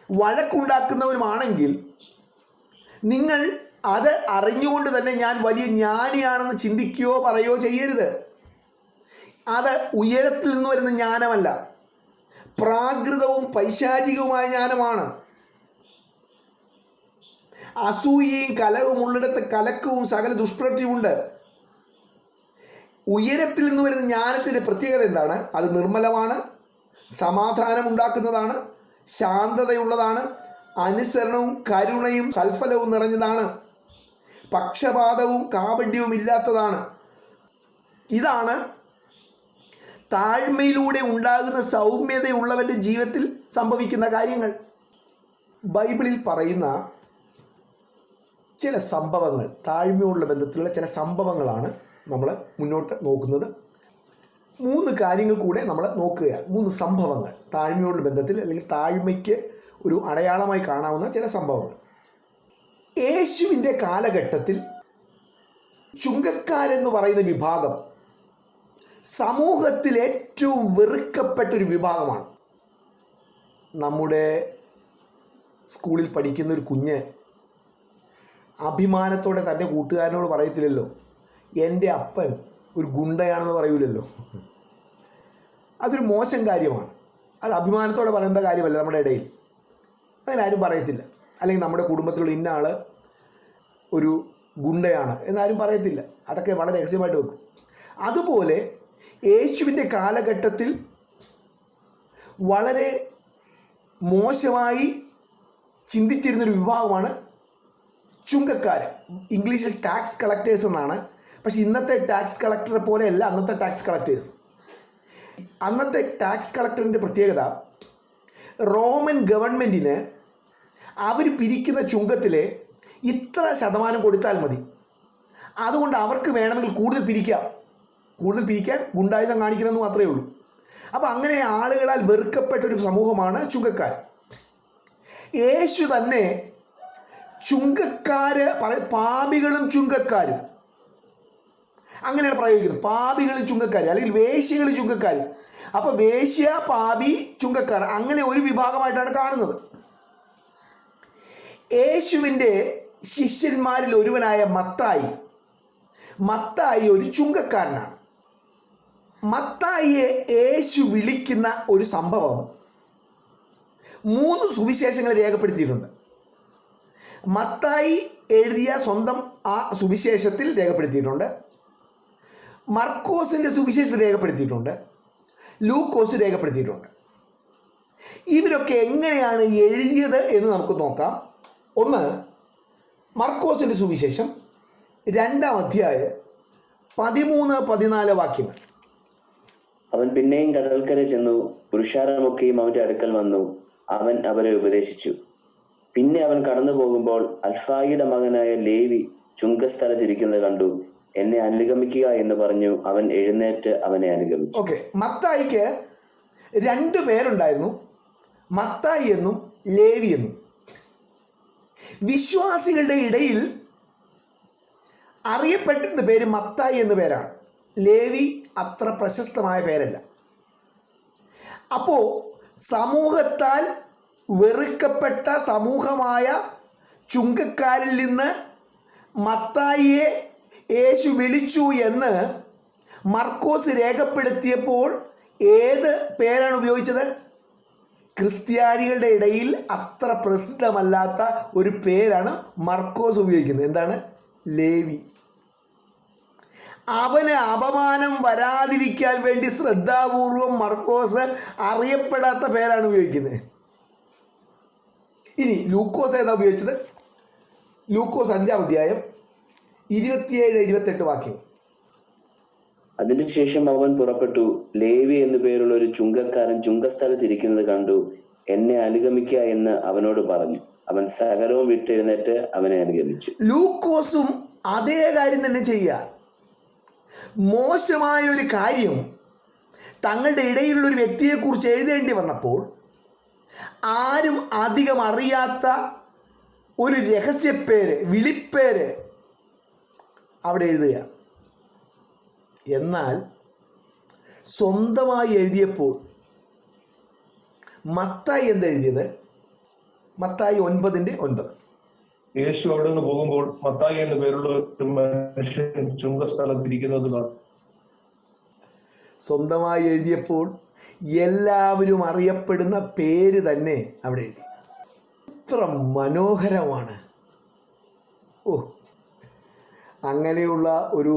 വഴക്കുണ്ടാക്കുന്നവനുമാണെങ്കിൽ നിങ്ങൾ അത് അറിഞ്ഞുകൊണ്ട് തന്നെ ഞാൻ വലിയ ജ്ഞാനിയാണെന്ന് ചിന്തിക്കുകയോ പറയുകയോ ചെയ്യരുത്. അത് ഉയരത്തിൽ നിന്ന് വരുന്ന ജ്ഞാനമല്ല, പ്രാകൃതവും പൈശാചികവുമായ ജ്ഞാനമാണ്. അസൂയയും കലഹവും ഉള്ളിടത്ത് കലക്കവും സകല ദുഷ്പ്രവൃത്തിയുമുണ്ട്. ഉയരത്തിൽ നിന്ന് വരുന്ന ജ്ഞാനത്തിൻ്റെ പ്രത്യേകത എന്താണ്? അത് നിർമ്മലമാണ്, സമാധാനം ഉണ്ടാക്കുന്നതാണ്, ശാന്തതയുള്ളതാണ്, അനുസരണവും കരുണയും സൽഫലവും നിറഞ്ഞതാണ്, പക്ഷപാതവും കാപഢ്യവും ഇല്ലാത്തതാണ്. ഇതാണ് താഴ്മയിലൂടെ ഉണ്ടാകുന്ന സൗമ്യതയുള്ളവൻ്റെ ജീവിതത്തിൽ സംഭവിക്കുന്ന കാര്യങ്ങൾ. ബൈബിളിൽ പറയുന്ന ചില സംഭവങ്ങൾ, താഴ്മയുള്ള ബന്ധത്തിലുള്ള ചില സംഭവങ്ങളാണ് നമ്മൾ മുന്നോട്ട് നോക്കുന്നത്. 3 കാര്യങ്ങൾ കൂടെ നമ്മൾ നോക്കുകയാണ്. 3 സംഭവങ്ങൾ താഴ്മയുള്ള ബന്ധത്തിൽ അല്ലെങ്കിൽ താഴ്മയ്ക്ക് ഒരു അടയാളമായി കാണാവുന്ന ചില സംഭവങ്ങൾ. യേശുവിൻ്റെ കാലഘട്ടത്തിൽ ചുങ്കക്കാരെന്ന് പറയുന്ന വിഭാഗം സമൂഹത്തിൽ ഏറ്റവും വെറുക്കപ്പെട്ടൊരു വിഭാഗമാണ്. നമ്മുടെ സ്കൂളിൽ പഠിക്കുന്ന ഒരു കുഞ്ഞ് അഭിമാനത്തോടെ തൻ്റെ കൂട്ടുകാരനോട് പറയത്തില്ലല്ലോ, എൻ്റെ അപ്പൻ ഒരു ഗുണ്ടയാണെന്ന് പറയൂലല്ലോ. അതൊരു മോശം കാര്യമാണ്. അത് അഭിമാനത്തോടെ പറയേണ്ട കാര്യമല്ല. നമ്മുടെ ഇടയിൽ അങ്ങനെ ആരും പറയത്തില്ല. അല്ലെങ്കിൽ നമ്മുടെ കുടുംബത്തിലുള്ള ഇന്ന ആൾ ഒരു ഗുണ്ടയാണ് എന്നാരും പറയത്തില്ല. അതൊക്കെ വളരെ രഹസ്യമായിട്ട് വെക്കും. അതുപോലെ യേശുവിൻ്റെ കാലഘട്ടത്തിൽ വളരെ മോശമായി ചിന്തിച്ചിരുന്നൊരു വിഭാഗമാണ് ചുങ്കക്കാർ, ഇംഗ്ലീഷിൽ ടാക്സ് കളക്ടേഴ്സ് എന്നാണ്. പക്ഷെ ഇന്നത്തെ ടാക്സ് കളക്ടറെ പോലെയല്ല അന്നത്തെ ടാക്സ് കളക്ടേഴ്സ്. അന്നത്തെ ടാക്സ് കളക്ടറിൻ്റെ പ്രത്യേകത, റോമൻ ഗവൺമെൻറ്റിന് അവർ പിരിക്കുന്ന ചുങ്കത്തിൽ ഇത്ര ശതമാനം കൊടുത്താൽ മതി, അതുകൊണ്ട് അവർക്ക് വേണമെങ്കിൽ കൂടുതൽ പിരിക്കാൻ ഗുണ്ടായുസം കാണിക്കണമെന്ന് മാത്രമേ ഉള്ളൂ. അപ്പോൾ അങ്ങനെ ആളുകളാൽ വെറുക്കപ്പെട്ടൊരു സമൂഹമാണ് ചുങ്കക്കാർ. യേശു തന്നെ പാപികളും ചുങ്കക്കാരും അങ്ങനെയാണ് പ്രയോഗിക്കുന്നത്. പാപികളും ചുങ്കക്കാരും അല്ലെങ്കിൽ വേശ്യകളും ചുങ്കക്കാരും. അപ്പോൾ വേശ്യ, പാപി, ചുങ്കക്കാർ അങ്ങനെ ഒരു വിഭാഗമായിട്ടാണ് കാണുന്നത്. യേശുവിൻ്റെ ശിഷ്യന്മാരിൽ ഒരുവനായ മത്തായി ഒരു ചുങ്കക്കാരനാണ്. മത്തായിയെ യേശു വിളിക്കുന്ന ഒരു സംഭവം 3 സുവിശേഷങ്ങൾ രേഖപ്പെടുത്തിയിട്ടുണ്ട്. മത്തായി എഴുതിയ സ്വന്തം ആ സുവിശേഷത്തിൽ രേഖപ്പെടുത്തിയിട്ടുണ്ട്, മർക്കോസിൻ്റെ സുവിശേഷത്തിൽ രേഖപ്പെടുത്തിയിട്ടുണ്ട്, ലൂക്കോസ് രേഖപ്പെടുത്തിയിട്ടുണ്ട്. ഇവരൊക്കെ എങ്ങനെയാണ് എഴുതിയത് എന്ന് നമുക്ക് നോക്കാം. ഒന്ന്, മർക്കോസിൻ്റെ സുവിശേഷം 2-ാം അധ്യായം 13-14 വാക്യങ്ങൾ. അവൻ പിന്നെയും കടൽക്കര ചെന്നു, പുരുഷാരമൊക്കെയും അവന്റെ അടുക്കൽ വന്നു. അവൻ അവരെ ഉപദേശിച്ചു. പിന്നെ അവൻ കടന്നു പോകുമ്പോൾ അൽഫായിയുടെ മകനായ ലേവി ചുങ്കസ്ഥലത്തിരിക്കുന്നത് കണ്ടു. എന്നെ അനുഗമിക്കുക എന്ന് പറഞ്ഞു. അവൻ എഴുന്നേറ്റ് അവനെ അനുഗമിച്ചു. ഓക്കെ, മത്തായിക്ക് 2 പേരുണ്ടായിരുന്നു, മത്തായി എന്നും ലേവി എന്നും. വിശ്വാസികളുടെ ഇടയിൽ അറിയപ്പെട്ടിരുന്ന പേര് മത്തായി എന്ന പേരാണ്. ലേവി അത്ര പ്രശസ്തമായ പേരല്ല. അപ്പോൾ സമൂഹത്താൽ വെറുക്കപ്പെട്ട സമൂഹമായ ചുങ്കക്കാരിൽ നിന്ന് മത്തായിയെ യേശു വിളിച്ചു എന്ന് മർക്കോസ് രേഖപ്പെടുത്തിയപ്പോൾ ഏത് പേരാണ് ഉപയോഗിച്ചത്? ക്രിസ്ത്യാനികളുടെ ഇടയിൽ അത്ര പ്രസിദ്ധമല്ലാത്ത ഒരു പേരാണ് മർക്കോസ് ഉപയോഗിക്കുന്നത്. എന്താണ്? ലേവി. അവന് അപമാനം വരാതിരിക്കാൻ വേണ്ടി ശ്രദ്ധാപൂർവം മർക്കോസ് അറിയപ്പെടാത്ത പേരാണ് ഉപയോഗിക്കുന്നത്. ഇനി ലൂക്കോസ് ഏതാ ഉപയോഗിച്ചത്? ലൂക്കോസ് 5-ാം അധ്യായം 27-28 വാക്യങ്ങൾ. അതിനുശേഷം അവൻ പുറപ്പെട്ടു. ലേവി എന്നു പേരുള്ള ഒരു ചുങ്കക്കാരൻ ചുങ്കസ്ഥലത്തിരിക്കുന്നത് കണ്ടു. എന്നെ അനുഗമിക്കുക എന്ന് അവനോട് പറഞ്ഞു. അവൻ സകലവും വിട്ടെഴുന്നേറ്റ് അവനെ അനുഗമിച്ചു. ലൂക്കോസും അതേ കാര്യം തന്നെ ചെയ്യുക. മോശമായ ഒരു കാര്യം തങ്ങളുടെ ഇടയിലുള്ള ഒരു വ്യക്തിയെക്കുറിച്ച് എഴുതേണ്ടി വന്നപ്പോൾ ആരും അധികം അറിയാത്ത ഒരു രഹസ്യപ്പേര്, വിളിപ്പേര് അവിടെ എഴുതുക. എന്നാൽ സ്വന്തമായി എഴുതിയപ്പോൾ മത്തായി എന്തെഴുതിയത്? മത്തായി 9:9. യേശു അവിടെ നിന്ന് പോകുമ്പോൾ മത്തായി എന്ന പേരുള്ള ഒരു മനുഷ്യൻ ചുങ്കസ്ഥലത്തിരിക്കുന്നത് കാണും. സ്വന്തമായി എഴുതിയപ്പോൾ എല്ലാവരും അറിയപ്പെടുന്ന പേര് തന്നെ അവിടെ എഴുതി. എത്ര മനോഹരമാണ്! ഓ, അങ്ങനെയുള്ള ഒരു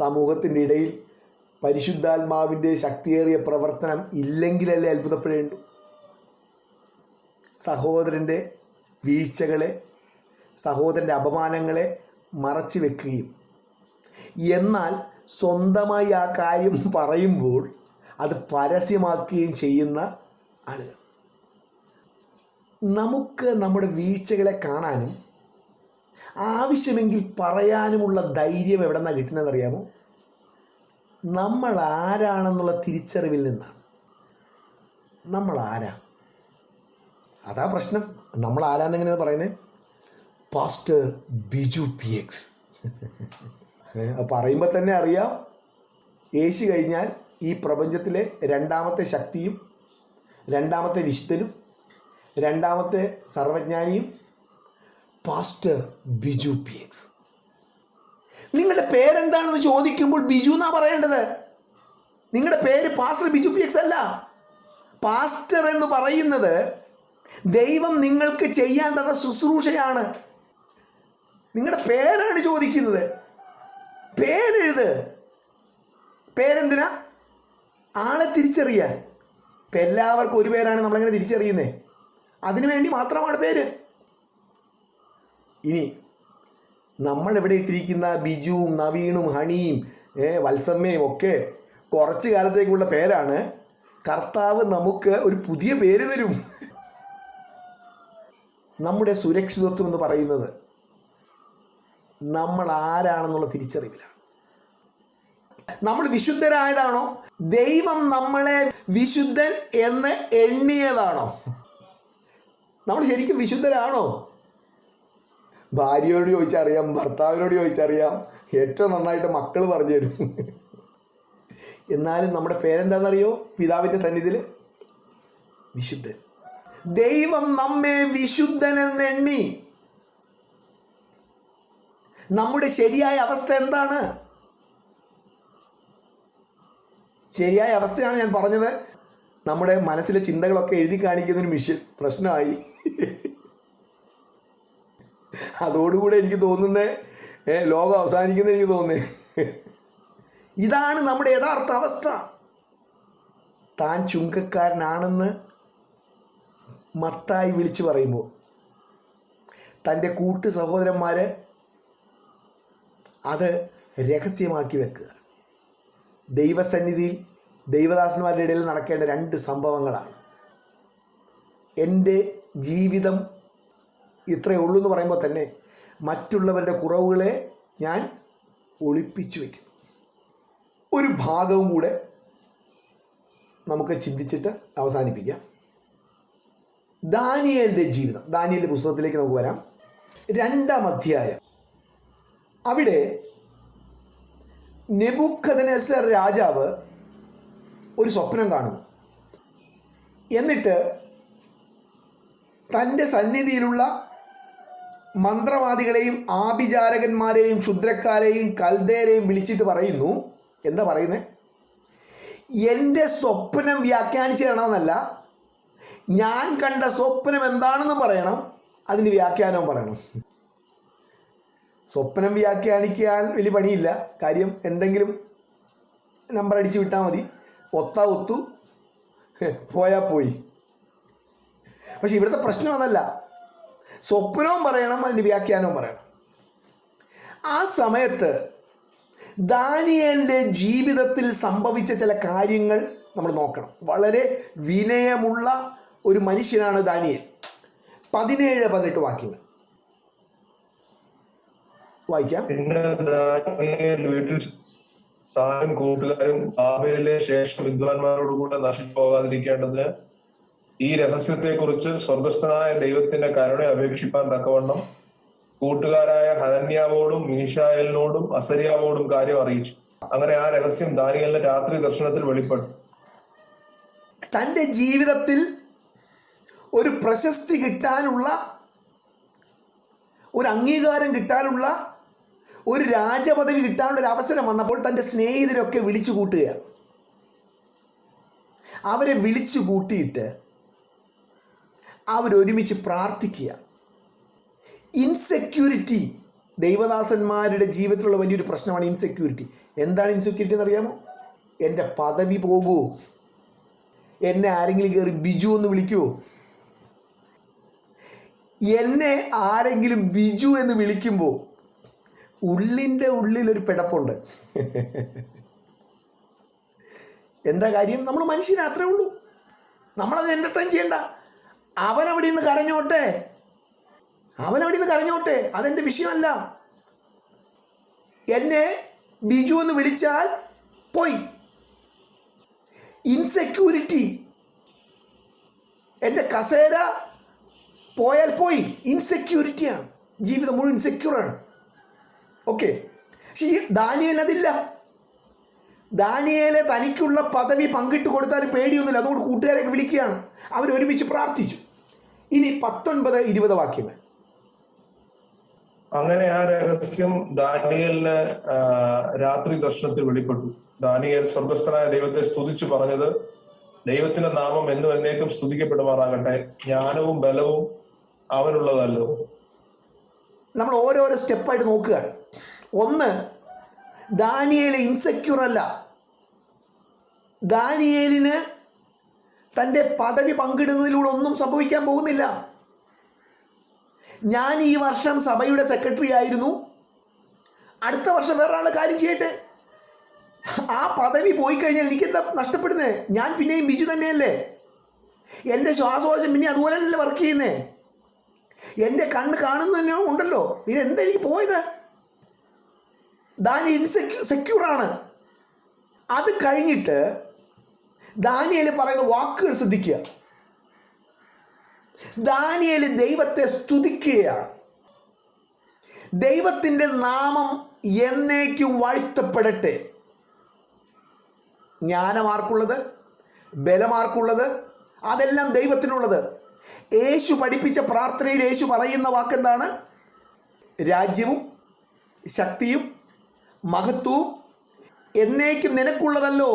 സമൂഹത്തിൻ്റെ ഇടയിൽ പരിശുദ്ധാത്മാവിൻ്റെ ശക്തിയേറിയ പ്രവർത്തനം ഇല്ലെങ്കിലല്ലേ അത്ഭുതപ്പെടേണ്ടു. സഹോദരൻ്റെ വീഴ്ചകളെ, സഹോദരൻ്റെ അപമാനങ്ങളെ മറച്ചു വെക്കുകയും എന്നാൽ സ്വന്തമായി ആ കാര്യം പറയുമ്പോൾ അത് പരസ്യമാക്കുകയും ചെയ്യുന്ന ആളുകൾ. നമുക്ക് നമ്മുടെ വീഴ്ചകളെ കാണാനും ആവശ്യമെങ്കിൽ പറയാനുമുള്ള ധൈര്യം എവിടെ നിന്നാണ് കിട്ടുന്നതെന്നറിയാമോ? നമ്മൾ ആരാണെന്നുള്ള തിരിച്ചറിവിൽ നിന്നാണ്. നമ്മൾ ആരാ? അതാ പ്രശ്നം. നമ്മൾ ആരാന്നെങ്ങനെയാണ് പറയുന്നത്? Pastor Biju PX. പറയുമ്പോൾ തന്നെ അറിയാം, യേശു കഴിഞ്ഞാൽ ഈ പ്രപഞ്ചത്തിലെ 2ാമത്തെ ശക്തിയും 2ാമത്തെ വിശുദ്ധനും 2ാമത്തെ സർവജ്ഞാനിയും പാസ്റ്റർ ബിജു PX. നിങ്ങളുടെ പേരെന്താണെന്ന് ചോദിക്കുമ്പോൾ ബിജു എന്നാ പറയേണ്ടത്. നിങ്ങളുടെ പേര് പാസ്റ്റർ ബിജു PX അല്ല. പാസ്റ്റർ എന്ന് പറയുന്നത് ദൈവം നിങ്ങൾക്ക് ചെയ്യാൻ തന്ന ശുശ്രൂഷയാണ്. നിങ്ങളുടെ പേരാണ് ചോദിക്കുന്നത്. പേരെഴുത്. പേരെന്തിനാ? ആളെ തിരിച്ചറിയാൻ. ഇപ്പം എല്ലാവർക്കും ഒരു പേരാണ് നമ്മളെങ്ങനെ തിരിച്ചറിയുന്നത്. അതിനു വേണ്ടി മാത്രമാണ് പേര്. ഇനി നമ്മളെവിടെ ഇട്ടിരിക്കുന്ന ബിജുവും നവീണും ഹണിയും വത്സമ്മയും ഒക്കെ കുറച്ച് കാലത്തേക്കുള്ള പേരാണ്. കർത്താവ് നമുക്ക് ഒരു പുതിയ പേര് തരും. നമ്മുടെ സുരക്ഷിതത്വം എന്ന് പറയുന്നത് നമ്മൾ ആരാണെന്നുള്ള തിരിച്ചറിവിലാണ്. നമ്മൾ വിശുദ്ധരായതാണോ? ദൈവം നമ്മളെ വിശുദ്ധൻ എന്ന് എണ്ണിയതാണോ? നമ്മൾ ശരിക്കും വിശുദ്ധരാണോ? ഭാര്യയോട് ചോദിച്ചറിയാം, ഭർത്താവിനോട് ചോദിച്ചറിയാം, ഏറ്റവും നന്നായിട്ട് മക്കൾ പറഞ്ഞു തരും. എന്നാലും നമ്മുടെ പേരെന്താണെന്നറിയോ? പിതാവിൻ്റെ സന്നിധിയിൽ വിശുദ്ധൻ. ദൈവം നമ്മെ വിശുദ്ധനെന്ന് എണ്ണി. നമ്മുടെ ശരിയായ അവസ്ഥ എന്താണ്? ശരിയായ അവസ്ഥയാണ് ഞാൻ പറഞ്ഞത്. നമ്മുടെ മനസ്സിലെ ചിന്തകളൊക്കെ എഴുതി കാണിക്കുന്നൊരു മിഷൻ പ്രശ്നമായി. അതോടുകൂടെ എനിക്ക് തോന്നുന്നേ ലോകം അവസാനിക്കുന്ന എനിക്ക് തോന്നുന്നേ. ഇതാണ് നമ്മുടെ യഥാർത്ഥ അവസ്ഥ. താൻ ചുങ്കക്കാരനാണെന്ന് മത്തായി വിളിച്ചു പറയുമ്പോൾ തൻ്റെ കൂട്ടു സഹോദരന്മാർ അത് രഹസ്യമാക്കി വെക്കുക. ദൈവസന്നിധിയിൽ ദൈവദാസന്മാരുടെ ഇടയിൽ നടക്കേണ്ട 2 സംഭവങ്ങളാണ്. എൻ്റെ ജീവിതം ഇത്രയേ ഉള്ളൂ എന്ന് പറയുമ്പോൾ തന്നെ മറ്റുള്ളവരുടെ കുറവുകളെ ഞാൻ ഒളിപ്പിച്ചു വയ്ക്കും. ഒരു ഭാഗവും കൂടെ നമുക്ക് ചിന്തിച്ചിട്ട് അവസാനിപ്പിക്കാം. ദാനിയേലിൻ്റെ ജീവിതം. ദാനിയേലിൻ്റെ പുസ്തകത്തിലേക്ക് നമുക്ക് വരാം. 2-ാം അധ്യായം. അവിടെ നെബൂഖദ്നേസർ രാജാവ് ഒരു സ്വപ്നം കാണുന്നു. എന്നിട്ട് തൻ്റെ സന്നിധിയിലുള്ള മന്ത്രവാദികളെയും ആഭിചാരകന്മാരെയും ക്ഷുദ്രക്കാരെയും കൽദേരെയും വിളിച്ചിട്ട് പറയുന്നു. എന്താ പറയുന്നത്? എൻ്റെ സ്വപ്നം വ്യാഖ്യാനിച്ച് തരണമെന്നല്ല, ഞാൻ കണ്ട സ്വപ്നം എന്താണെന്ന് പറയണം, അതിന് വ്യാഖ്യാനവും പറയണം. സ്വപ്നം വ്യാഖ്യാനിക്കാൻ വലിയ പണിയില്ല. കാര്യം എന്തെങ്കിലും നമ്പർ അടിച്ച് വിട്ടാൽ മതി. ഒത്താ ഒത്തു, പോയാൽ പോയി. പക്ഷെ ഇവിടുത്തെ പ്രശ്നം അതല്ല. സ്വപ്നവും പറയണം, അതിൻ്റെ വ്യാഖ്യാനവും പറയണം. ആ സമയത്ത് ദാനിയേലിൻ്റെ ജീവിതത്തിൽ സംഭവിച്ച ചില കാര്യങ്ങൾ നമ്മൾ നോക്കണം. വളരെ വിനയമുള്ള ഒരു മനുഷ്യനാണ് ദാനിയേൽ. 17-18 വാക്യങ്ങൾ വായിക്കാം. പിന്നെ ദാനിയേൽ വീട്ടിൽ താനും കൂട്ടുകാരും ബാബേലിലെ ശേഷം വിദ്വാൻമാരോടുകൂടെ നശിച്ചു പോകാതിരിക്കേണ്ടതിന് ഈ രഹസ്യത്തെക്കുറിച്ച് സ്വർഗസ്ഥനായ ദൈവത്തിന്റെ കരുണ അപേക്ഷിപ്പാൻ തക്കവണ്ണം കൂട്ടുകാരായ ഹനന്യാവോടും മീശായേലിനോടും അസര്യാവോടും കാര്യം അറിയിച്ചു. അങ്ങനെ ആ രഹസ്യം ദാനിയേലിന്റെ രാത്രി ദർശനത്തിൽ വെളിപ്പെട്ടു. തൻ്റെ ജീവിതത്തിൽ ഒരു പ്രശസ്തി കിട്ടാനുള്ള, ഒരു അംഗീകാരം കിട്ടാനുള്ള, ഒരു രാജപദവി കിട്ടാനുള്ള ഒരു അവസരം വന്നപ്പോൾ തൻ്റെ സ്നേഹിതരൊക്കെ വിളിച്ചു കൂട്ടുകയാണ്. അവരെ വിളിച്ചു കൂട്ടിയിട്ട് അവരൊരുമിച്ച് പ്രാർത്ഥിക്കുക. ഇൻസെക്യൂരിറ്റി ദൈവദാസന്മാരുടെ ജീവിതത്തിലുള്ള വലിയൊരു പ്രശ്നമാണ് ഇൻസെക്യൂരിറ്റി. എന്താണ് ഇൻസെക്യൂരിറ്റി എന്നറിയാമോ? എൻ്റെ പദവി പോകുമോ? എന്നെ ആരെങ്കിലും കയറി ബിജു എന്ന് വിളിക്കുമോ? എന്നെ ആരെങ്കിലും ബിജു എന്ന് വിളിക്കുമ്പോൾ ഉള്ളിൻ്റെ ഉള്ളിലൊരു പിടപ്പുണ്ട്. എന്താ കാര്യം? നമ്മൾ മനുഷ്യന് അത്രേ ഉള്ളൂ. നമ്മളത് എൻ്റർടൈൻ ചെയ്യണ്ട. അവനവിടെ നിന്ന് കരഞ്ഞോട്ടെ, അവനവിടെ നിന്ന് കരഞ്ഞോട്ടെ, അതെൻ്റെ വിഷയമല്ല. എന്നെ ബിജു എന്ന് വിളിച്ചാൽ പോയി. ഇൻസെക്യൂരിറ്റി, എൻ്റെ കസേര പോയാൽ പോയി. ഇൻസെക്യൂരിറ്റിയാണ്. ജീവിതം മുഴുവൻ ഇൻസെക്യൂറാണ്. ഓക്കെ. പക്ഷെ ഈ ദാനിയേൽ അതില്ല. ദാനിയേലെ തനിക്കുള്ള പദവി പങ്കിട്ട് കൊടുത്താൽ പേടിയൊന്നുമില്ല. അതുകൊണ്ട് കൂട്ടുകാരെയൊക്കെ വിളിക്കുകയാണ്. അവരൊരുമിച്ച് പ്രാർത്ഥിച്ചു. ഇനി 19-20 വാക്യങ്ങൾ. അങ്ങനെ ആ രഹസ്യം ദാനിയേലിന് രാത്രി ദർശനത്തിൽ വെളിപ്പെട്ടു. ദാനിയേൽ സ്വർഗസ്ഥനായ ദൈവത്തെ സ്തുതിച്ചു പറഞ്ഞത്, ദൈവത്തിന്റെ നാമം എന്നും എന്നേക്കും സ്തുതിക്കപ്പെടുമാറാകട്ടെ, ജ്ഞാനവും ബലവും അവനുള്ളതല്ലോ. നമ്മൾ ഓരോരോ സ്റ്റെപ്പായിട്ട് നോക്കുകയാണ്. ഒന്ന്, ദാനിയേൽ ഇൻസെക്യൂർ അല്ല. ദാനിയേലിന് തൻ്റെ പദവി പങ്കിടുന്നതിലൂടെ ഒന്നും സംഭവിക്കാൻ പോകുന്നില്ല. ഞാൻ ഈ വർഷം സഭയുടെ സെക്രട്ടറി ആയിരുന്നു, അടുത്ത വർഷം വേറൊരാൾ കാര്യം ചെയ്യട്ടെ. ആ പദവി പോയി കഴിഞ്ഞാൽ എനിക്കെന്താ നഷ്ടപ്പെടുന്നത്? ഞാൻ പിന്നെയും ബിജു തന്നെയല്ലേ. എൻ്റെ ശ്വാസകോശം പിന്നെ അതുപോലെ തന്നെയല്ലേ വർക്ക് ചെയ്യുന്നേ. എൻ്റെ കണ്ണ് കാണുന്നതിനോ ഉണ്ടല്ലോ. പിന്നെ എന്താ എനിക്ക് പോയത്? ദാനിയേൽ സെക്യൂറാണ്. അത് കഴിഞ്ഞിട്ട് ദാനിയേൽ പറയുന്ന വാക്കുകൾ ശ്രദ്ധിക്കുക. ദാനിയേൽ ദൈവത്തെ സ്തുതിക്കുകയാണ്. ദൈവത്തിൻ്റെ നാമം എന്നേക്കും വാഴ്ത്തപ്പെടട്ടെ. ജ്ഞാനമാർക്കുള്ളത്, ബലമാർക്കുള്ളത്, അതെല്ലാം ദൈവത്തിനുള്ളത്. യേശു പഠിപ്പിച്ച പ്രാർത്ഥനയിൽ യേശു പറയുന്ന വാക്കെന്താണ്? രാജ്യവും ശക്തിയും മഹത്വവും എന്നേക്കും നിനക്കുള്ളതല്ലോ.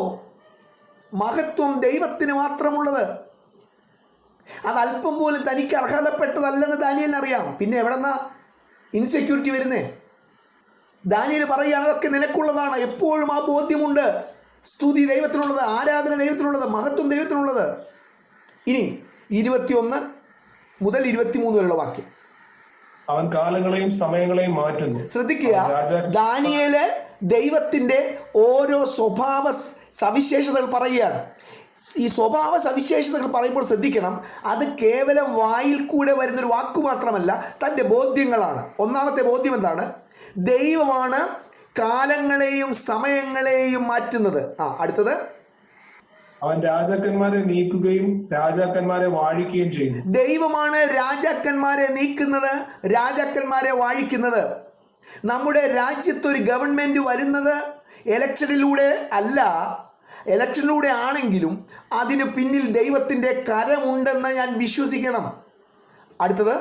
മഹത്വം ദൈവത്തിന് മാത്രമുള്ളത്. അതല്പം പോലും തനിക്ക് അർഹതപ്പെട്ടതല്ലെന്ന് ദാനിയേലിന് അറിയാം. പിന്നെ എവിടെന്നാ ഇൻസെക്യൂരിറ്റി വരുന്നേ? ദാനിയേൽ പറയുകയാണ് അതൊക്കെ നിനക്കുള്ളതാണ്. എപ്പോഴും ആ ബോധ്യമുണ്ട്. സ്തുതി ദൈവത്തിനുള്ളത്, ആരാധന ദൈവത്തിനുള്ളത്, മഹത്വം ദൈവത്തിനുള്ളത്. ഇനി 21 മുതൽ 23 വരെയുള്ള വാക്യം. അവൻ കാലങ്ങളെയും സമയങ്ങളെയും മാറ്റുന്നു. ശ്രദ്ധിക്കുക, ദാനിയേല് ദൈവത്തിൻ്റെ ഓരോ സ്വഭാവ സവിശേഷതകൾ പറയുകയാണ്. ഈ സ്വഭാവ സവിശേഷതകൾ പറയുമ്പോൾ ശ്രദ്ധിക്കണം, അത് കേവലം വായിൽ കൂടെ വരുന്നൊരു വാക്കു മാത്രമല്ല, തൻ്റെ ബോധ്യങ്ങളാണ്. ഒന്നാമത്തെ ബോധ്യം എന്താണ്? ദൈവമാണ് കാലങ്ങളെയും സമയങ്ങളെയും മാറ്റുന്നത്. അടുത്തത്, അവൻ രാജാക്കന്മാരെ നീക്കുകയും രാജാക്കന്മാരെ വാഴിക്കുകയും ചെയ്യുന്നു. ദൈവമാണ് രാജാക്കന്മാരെ നീക്കുന്നത്, രാജാക്കന്മാരെ വാഴിക്കുന്നത്. നമ്മുടെ രാജ്യത്തൊരു ഗവൺമെൻറ് വരുന്നത് ഇലക്ഷനിലൂടെ അല്ല. ഇലക്ഷനിലൂടെ ആണെങ്കിലും അതിന് പിന്നിൽ ദൈവത്തിൻ്റെ കരമുണ്ടെന്ന് ഞാൻ വിശ്വസിക്കണം. അടുത്തത്,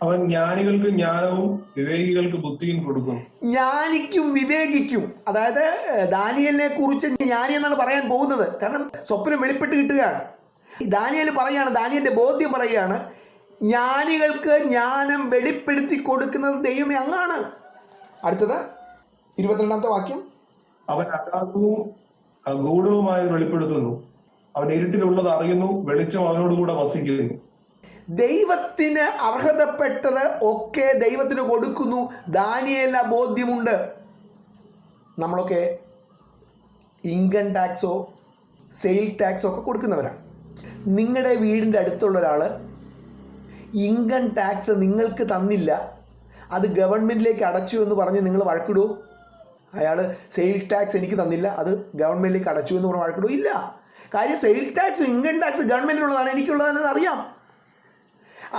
അവൻ ജ്ഞാനികൾക്ക് ജ്ഞാനവും വിവേകികൾക്ക് ബുദ്ധിയും കൊടുക്കും. ജ്ഞാനിക്കും വിവേകിക്കും, അതായത് ദാനിയേലിനെ കുറിച്ച് ജ്ഞാനി എന്നാണ് പറയാൻ പോകുന്നത്. കാരണം സ്വപ്നം വെളിപ്പെട്ട് കിട്ടുകയാണ്. ദാനിയേൽ പറയാണ്, ദാനിയേലിന്റെ ബോധ്യം പറയുകയാണ്, ജ്ഞാനികൾക്ക് ജ്ഞാനം വെളിപ്പെടുത്തി കൊടുക്കുന്നത് ദൈവമേ അങ്ങാണ്. അടുത്തത് 22ാമത്തെ വാക്യം. അവൻ അഗാധവും ഗൂഢവുമായത് വെളിപ്പെടുത്തുന്നു. അവൻ ഇരുട്ടിലുള്ളത് അറിയുന്നു, വെളിച്ചം അവനോടുകൂടെ വസിക്കുന്നു. ദൈവത്തിന് അർഹതപ്പെട്ടത് ഒക്കെ ദൈവത്തിന് കൊടുക്കുന്നു. ദാനിയേലിന് ബോധ്യമുണ്ട്. നമ്മളൊക്കെ ഇൻകം ടാക്സോ സെയിൽ ടാക്സോ ഒക്കെ കൊടുക്കുന്നവരാണ്. നിങ്ങളുടെ വീടിൻ്റെ അടുത്തുള്ള ഒരാൾ ഇൻകം ടാക്സ് നിങ്ങൾക്ക് തന്നില്ല, അത് ഗവൺമെൻറ്റിലേക്ക് അടച്ചു എന്ന് പറഞ്ഞ് നിങ്ങൾ വഴക്കിടുമോ? അയാൾ സെയിൽ ടാക്സ് എനിക്ക് തന്നില്ല, അത് ഗവൺമെൻറ്റിലേക്ക് അടച്ചു എന്ന് പറഞ്ഞ് വഴക്കിടുമോ? ഇല്ല. കാര്യം സെയിൽ ടാക്സ് ഇൻകം ടാക്സ് ഗവൺമെൻറ്റിനുള്ളതാണ്, എനിക്കുള്ളതാണെന്ന് അറിയാം.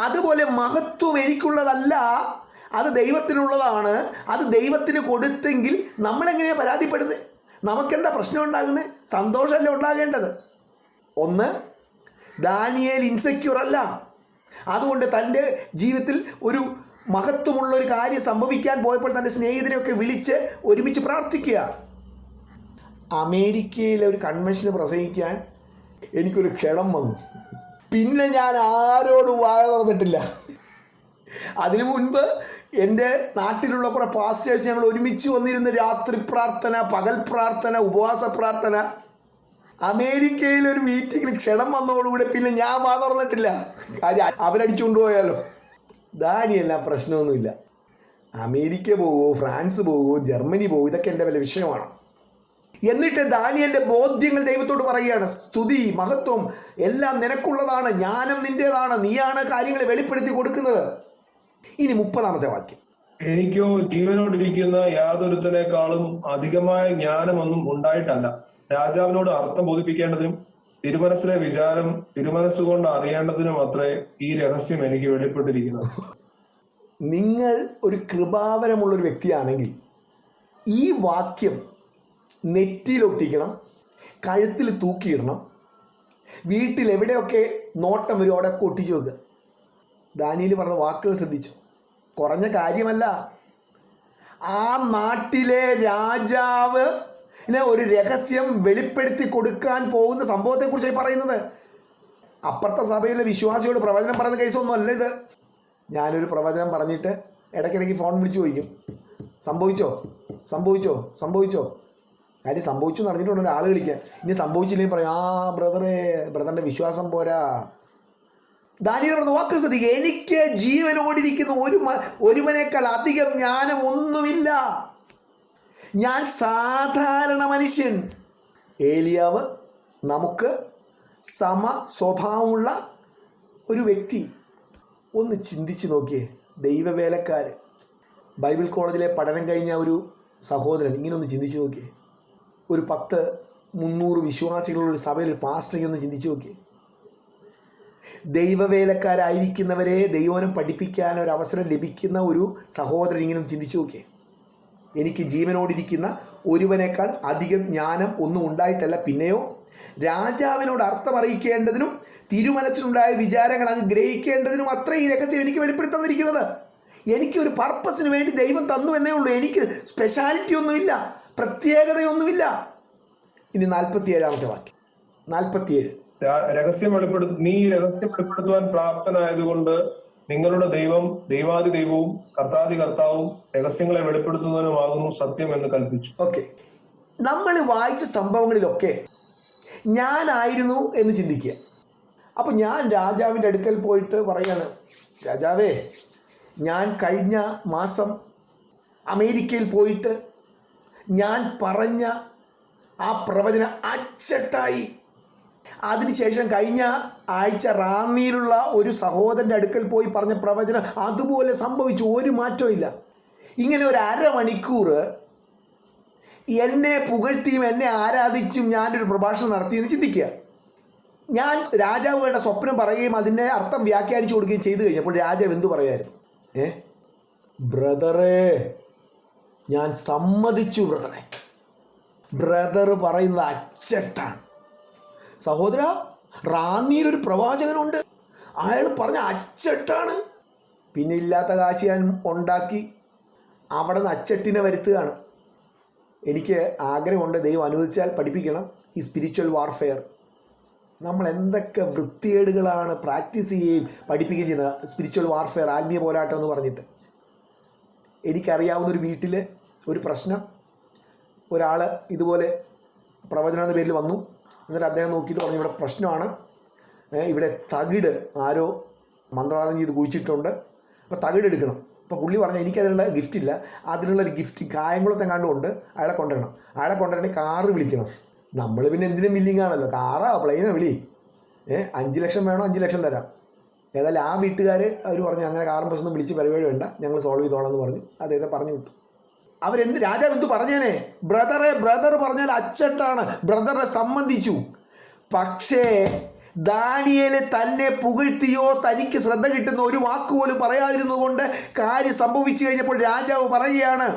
അതുപോലെ മഹത്വം എനിക്കുള്ളതല്ല, അത് ദൈവത്തിനുള്ളതാണ്. അത് ദൈവത്തിന് കൊടുത്തെങ്കിൽ നമ്മളെങ്ങനെയാണ് പരാതിപ്പെടുന്നത്? നമുക്കെന്താ പ്രശ്നം ഉണ്ടാകുന്നത്? സന്തോഷമല്ലേ ഉണ്ടാകേണ്ടത്. ഒന്ന്, ദാനിയേൽ ഇൻസെക്യൂർ അല്ല. അതുകൊണ്ട് തൻ്റെ ജീവിതത്തിൽ ഒരു മഹത്വമുള്ള ഒരു കാര്യം സംഭവിക്കാൻ പോയപ്പോൾ തൻ്റെ സ്നേഹിതരെയൊക്കെ വിളിച്ച് ഒരുമിച്ച് പ്രാർത്ഥിക്കുക. അമേരിക്കയിലെ ഒരു കൺവെൻഷന് പ്രസംഗിക്കാൻ എനിക്കൊരു ക്ഷണം വന്നു. പിന്നെ ഞാൻ ആരോടും വായ തുറന്നിട്ടില്ല. അതിനു മുൻപ് എൻ്റെ നാട്ടിലുള്ള കുറേ പാസ്റ്റേഴ്സ് ഞങ്ങൾ ഒരുമിച്ച് വന്നിരുന്ന് രാത്രി പ്രാർത്ഥന, പകൽ പ്രാർത്ഥന, ഉപവാസ പ്രാർത്ഥന. അമേരിക്കയിൽ ഒരു മീറ്റിങ്ങിന് ക്ഷണം വന്നതോടുകൂടി പിന്നെ ഞാൻ വാ തുറന്നിട്ടില്ല. കാര്യം അവരടിച്ചു കൊണ്ടുപോയാലോ. ദാനിയെല്ലാം പ്രശ്നമൊന്നുമില്ല. അമേരിക്ക പോകുമോ, ഫ്രാൻസ് പോകുമോ, ജർമ്മനി പോകുമോ, ഇതൊക്കെ എൻ്റെ വലിയ വിഷയമാണ്. എന്നിട്ട് ദാനിയേലിന്റെ ബോധ്യങ്ങൾ ദൈവത്തോട് പറയുകയാണ്, സ്തുതി മഹത്വം എല്ലാം നിനക്കുള്ളതാണ്, ജ്ഞാനം നിന്റേതാണ്, നീയാണ് കാര്യങ്ങളെ വെളിപ്പെടുത്തി കൊടുക്കുന്നത്. ഇനി 30ാമത്തെ വാക്യം. എനിക്കോ ജീവനോടിരിക്കുന്ന യാതൊരുത്തനേക്കാളും അധികമായ ജ്ഞാനമൊന്നും ഉണ്ടായിട്ടല്ല, രാജാവിനോട് അർത്ഥം ബോധിപ്പിക്കേണ്ടതിനും തിരുമനസ്സിലെ വിചാരം തിരുമനസ്സുകൊണ്ട് അറിയേണ്ടതിനും അത്രേ ഈ രഹസ്യം എനിക്ക് വെളിപ്പെട്ടിരിക്കുന്നത്. നിങ്ങൾ ഒരു കൃപാവരമുള്ളൊരു വ്യക്തിയാണെങ്കിൽ ഈ വാക്യം നെറ്റിയിലൊട്ടിക്കണം, കഴുത്തിൽ തൂക്കിയിടണം, വീട്ടിൽ എവിടെയൊക്കെ നോട്ടം വരും അവിടെയൊക്കെ ഒട്ടിച്ചു വെക്കുക. ദാനിയേൽ പറഞ്ഞ വാക്കുകൾ ശ്രദ്ധിച്ചു. കുറഞ്ഞ കാര്യമല്ല. ആ നാട്ടിലെ രാജാവ് ഒരു രഹസ്യം വെളിപ്പെടുത്തി കൊടുക്കാൻ പോകുന്ന സംഭവത്തെക്കുറിച്ചായി പറയുന്നത്. അപ്പുറത്തെ സഭയിലെ വിശ്വാസിയോട് പ്രവചനം പറയുന്ന കേസൊന്നും അല്ല ഇത്. ഞാനൊരു പ്രവചനം പറഞ്ഞിട്ട് ഇടയ്ക്കിടയ്ക്ക് ഫോൺ വിളിച്ചു ചോദിക്കും, സംഭവിച്ചോ സംഭവിച്ചോ സംഭവിച്ചോ. കാര്യം സംഭവിച്ചു എന്ന് അറിഞ്ഞിട്ടുണ്ട് ഒരാൾ വിളിക്കുക. ഇനി സംഭവിച്ചില്ലെങ്കിൽ പറയും, ബ്രദറിൻ്റെ വിശ്വാസം പോരാ. ദാനിയേൽ പറഞ്ഞ വാക്ക് ശ്രദ്ധിക്കുക, എനിക്ക് ജീവനോടിരിക്കുന്ന ഒരുവനേക്കാൾ അധികം ജ്ഞാനം ഒന്നുമില്ല. ഞാൻ സാധാരണ മനുഷ്യൻ. ഏലിയാവ് നമുക്ക് സമ സ്വഭാവമുള്ള ഒരു വ്യക്തി. ഒന്ന് ചിന്തിച്ച് നോക്കിയേ. ദൈവവേലക്കാർ, ബൈബിൾ കോളേജിലെ പഠനം കഴിഞ്ഞ ഒരു സഹോദരൻ, ഇങ്ങനെ ഒന്ന് ചിന്തിച്ച് നോക്കിയേ. ഒരു 300 വിശ്വാസികളുള്ള ഒരു സഭയിൽ ഒരു പാസ്റ്റർ ഒന്ന് ചിന്തിച്ച് നോക്കിയേ. ദൈവവേലക്കാരായിരിക്കുന്നവരെ ദൈവനം പഠിപ്പിക്കാൻ ഒരു അവസരം ലഭിക്കുന്ന ഒരു സഹോദരൻ ഇങ്ങനെ ഒന്ന് ചിന്തിച്ച് നോക്കിയേ. എനിക്ക് ജീവനോടിരിക്കുന്ന ഒരുവനേക്കാൾ അധികം ജ്ഞാനം ഒന്നും ഉണ്ടായിട്ടല്ല, പിന്നെയോ രാജാവിനോട് അർത്ഥം അറിയിക്കേണ്ടതിനും തിരുമനസ്സിനുണ്ടായ വിചാരങ്ങൾ അങ്ങ് ഗ്രഹിക്കേണ്ടതിനും അത്ര ഈ രഹസ്യം എനിക്ക് വെളിപ്പെടുത്തന്നിരിക്കുന്നത്. എനിക്ക് ഒരു പർപ്പസിന് വേണ്ടി ദൈവം തന്നു എന്നേ ഉള്ളൂ. എനിക്ക് സ്പെഷ്യാലിറ്റി ഒന്നുമില്ല, പ്രത്യേകതയൊന്നുമില്ല. ഇനി 47-ാമത്തെ വാക്യം. 47. നീ രഹസ്യം വെളിപ്പെടുത്തുവാൻ പ്രാപ്തനായതുകൊണ്ട് നിങ്ങളുടെ ദൈവം ദൈവാദി ദൈവവും കർത്താദി കർത്താവും രഹസ്യങ്ങളെ വെളിപ്പെടുത്തുന്നതിനുമാകുന്നു സത്യം എന്ന് കൽപ്പിച്ചു. ഓക്കെ, നമ്മൾ വായിച്ച സംഭവങ്ങളിലൊക്കെ ഞാനായിരുന്നു എന്ന് ചിന്തിക്കുക. അപ്പോൾ ഞാൻ രാജാവിൻ്റെ അടുക്കൽ പോയിട്ട് പറയാണ്, രാജാവേ, ഞാൻ കഴിഞ്ഞ മാസം അമേരിക്കയിൽ പോയിട്ട് ഞാൻ പറഞ്ഞ ആ പ്രവചനം അച്ചട്ടായി. അതിനുശേഷം കഴിഞ്ഞ ആഴ്ച റാന്നിയിലുള്ള ഒരു സഹോദരൻ്റെ അടുക്കൽ പോയി പറഞ്ഞ പ്രവചനം അതുപോലെ സംഭവിച്ചു, ഒരു മാറ്റവും ഇല്ല. ഇങ്ങനെ ഒരു അരമണിക്കൂർ എന്നെ പുകഴ്ത്തിയും എന്നെ ആരാധിച്ചും ഞാനൊരു പ്രഭാഷണം നടത്തിയെന്ന് ചിന്തിക്കുക. ഞാൻ രാജാവുകളുടെ സ്വപ്നം പറയുകയും അതിൻ്റെ അർത്ഥം വ്യാഖ്യാനിച്ചു കൊടുക്കുകയും ചെയ്തു കഴിഞ്ഞപ്പോൾ രാജാവ് എന്തു പറയുമായിരുന്നു? ബ്രദറേ, ഞാൻ സമ്മതിച്ചു ബ്രദറെ. ബ്രദർ പറയുന്നത് അച്ചട്ടാണ്. സഹോദര, റാന്നിയിലൊരു പ്രവാചകനുണ്ട്, അയാൾ പറഞ്ഞ അച്ചട്ടാണ്. പിന്നെ ഇല്ലാത്ത കാശ് ഞാൻ ഉണ്ടാക്കി അവിടെ നിന്ന് അച്ചട്ടിനെ വരുത്തുകയാണ്. എനിക്ക് ആഗ്രഹമുണ്ട്, ദൈവം അനുവദിച്ചാൽ പഠിപ്പിക്കണം ഈ സ്പിരിച്വൽ വാർഫെയർ. നമ്മൾ എന്തൊക്കെ വൃത്തികേടുകളാണ് പ്രാക്ടീസ് ചെയ്യുകയും പഠിപ്പിക്കുകയും ചെയ്യുന്നത്. സ്പിരിച്വൽ വാർഫെയർ, ആത്മീയ പോരാട്ടം എന്ന് പറഞ്ഞിട്ട്. എനിക്കറിയാവുന്നൊരു വീട്ടിൽ ഒരു പ്രശ്നം, ഒരാൾ ഇതുപോലെ പ്രവചനം എന്ന പേരിൽ വന്നു. എന്നിട്ട് അദ്ദേഹം നോക്കിയിട്ട് പറഞ്ഞു, ഇവിടെ പ്രശ്നമാണ്, ഇവിടെ തകിട് ആരോ മന്ത്രവാദം ചെയ്ത് കുഴിച്ചിട്ടുണ്ട്, അപ്പോൾ തകിട് എടുക്കണം. അപ്പോൾ പുള്ളി പറഞ്ഞാൽ എനിക്കതിനുള്ള ഗിഫ്റ്റില്ല, അതിനുള്ളൊരു ഗിഫ്റ്റ് കായംകുളത്തെ കണ്ടുകൊണ്ട് അയാളെ കൊണ്ടുവരണം. അയാളെ കൊണ്ടുവരണമെങ്കിൽ കാറ് വിളിക്കണം. നമ്മൾ പിന്നെ എന്തിനും ബില്ലിംഗ് ആണല്ലോ, കാറാ പ്ലെയിനോ വിളി. 5 ലക്ഷം വേണോ, 5 ലക്ഷം തരാം. ഏതായാലും ആ വീട്ടുകാർ അവർ പറഞ്ഞു, അങ്ങനെ കാറും ബസ്സൊന്നും വിളിച്ച് പരിപാടി വേണ്ട, ഞങ്ങൾ സോൾവ് ചെയ്തോളാം എന്ന് പറഞ്ഞു. അദ്ദേഹത്തെ പറഞ്ഞു വിട്ടു. രാജാവ് എന്തു പറഞ്ഞേനെ? ബ്രദർ പറഞ്ഞാൽ അച്ചട്ടാണ്, ബ്രദറെ സംബന്ധിച്ചു. പക്ഷേ ദാനിയേല് തന്നെ പുകഴ്ത്തിയോ തനിക്ക് ശ്രദ്ധ കിട്ടുന്ന ഒരു വാക്കുപോലും പറയാതിരുന്നുകൊണ്ട് കാര്യം സംഭവിച്ചു കഴിഞ്ഞപ്പോൾ രാജാവ് പറയുകയാണ്,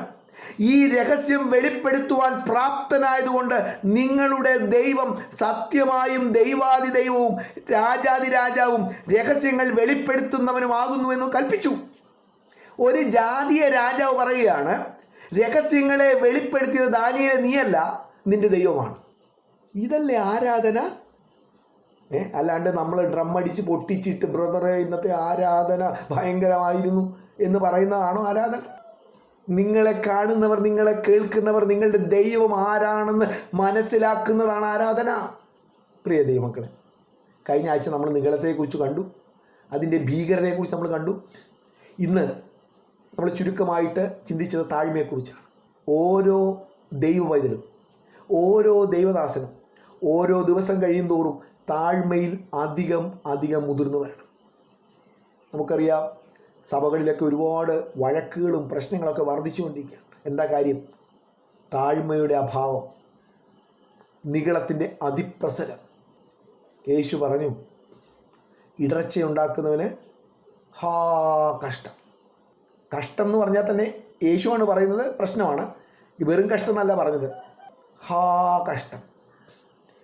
ഈ രഹസ്യം വെളിപ്പെടുത്തുവാൻ പ്രാപ്തനായതുകൊണ്ട് നിങ്ങളുടെ ദൈവം സത്യമായും ദൈവാദി ദൈവവും രാജാതി രാജാവും രഹസ്യങ്ങൾ വെളിപ്പെടുത്തുന്നവനുമാകുന്നുവെന്ന് കൽപ്പിച്ചു. ഒരു ജാതീയ രാജാവ് പറയുകയാണ്, രഹസ്യങ്ങളെ വെളിപ്പെടുത്തിയത് ദാനിയേലേ നീയല്ല, നിന്റെ ദൈവമാണ്. ഇതല്ലേ ആരാധന? അല്ലാണ്ട് നമ്മൾ ഡ്രം അടിച്ച് പൊട്ടിച്ചിട്ട് ബ്രദറെ ഇന്നത്തെ ആരാധന ഭയങ്കരമായിരുന്നു എന്ന് പറയുന്നതാണോ ആരാധന? നിങ്ങളെ കാണുന്നവർ, നിങ്ങളെ കേൾക്കുന്നവർ നിങ്ങളുടെ ദൈവം ആരാണെന്ന് മനസ്സിലാക്കുന്നതാണ് ആരാധന. പ്രിയ ദൈവമക്കളെ, കഴിഞ്ഞ ആഴ്ച നമ്മൾ നിഗളത്തെക്കുറിച്ച് കണ്ടു, അതിൻ്റെ ഭീകരതയെക്കുറിച്ച് നമ്മൾ കണ്ടു. ഇന്ന് നമ്മൾ ചുരുക്കമായിട്ട് ചിന്തിച്ചത് താഴ്മയെക്കുറിച്ചാണ്. ഓരോ ദൈവവൈതലും ഓരോ ദൈവദാസനും ഓരോ ദിവസം കഴിയും തോറും താഴ്മയിൽ അധികം മുതിർന്നു വരണം. നമുക്കറിയാം, സഭകളിലൊക്കെ ഒരുപാട് വഴക്കുകളും പ്രശ്നങ്ങളൊക്കെ വർദ്ധിച്ചുകൊണ്ടിരിക്കുകയാണ്. എന്താ കാര്യം? താഴ്മയുടെ അഭാവം, നിഗളത്തിൻ്റെ അതിപ്രസരം. യേശു പറഞ്ഞു, ഇടർച്ചയുണ്ടാക്കുന്നവന് കഷ്ടം. കഷ്ടം എന്ന് പറഞ്ഞാൽ തന്നെ യേശുവാണ് പറയുന്നത്, പ്രശ്നമാണ്. വെറും കഷ്ടം എന്നല്ല പറഞ്ഞത്, കഷ്ടം.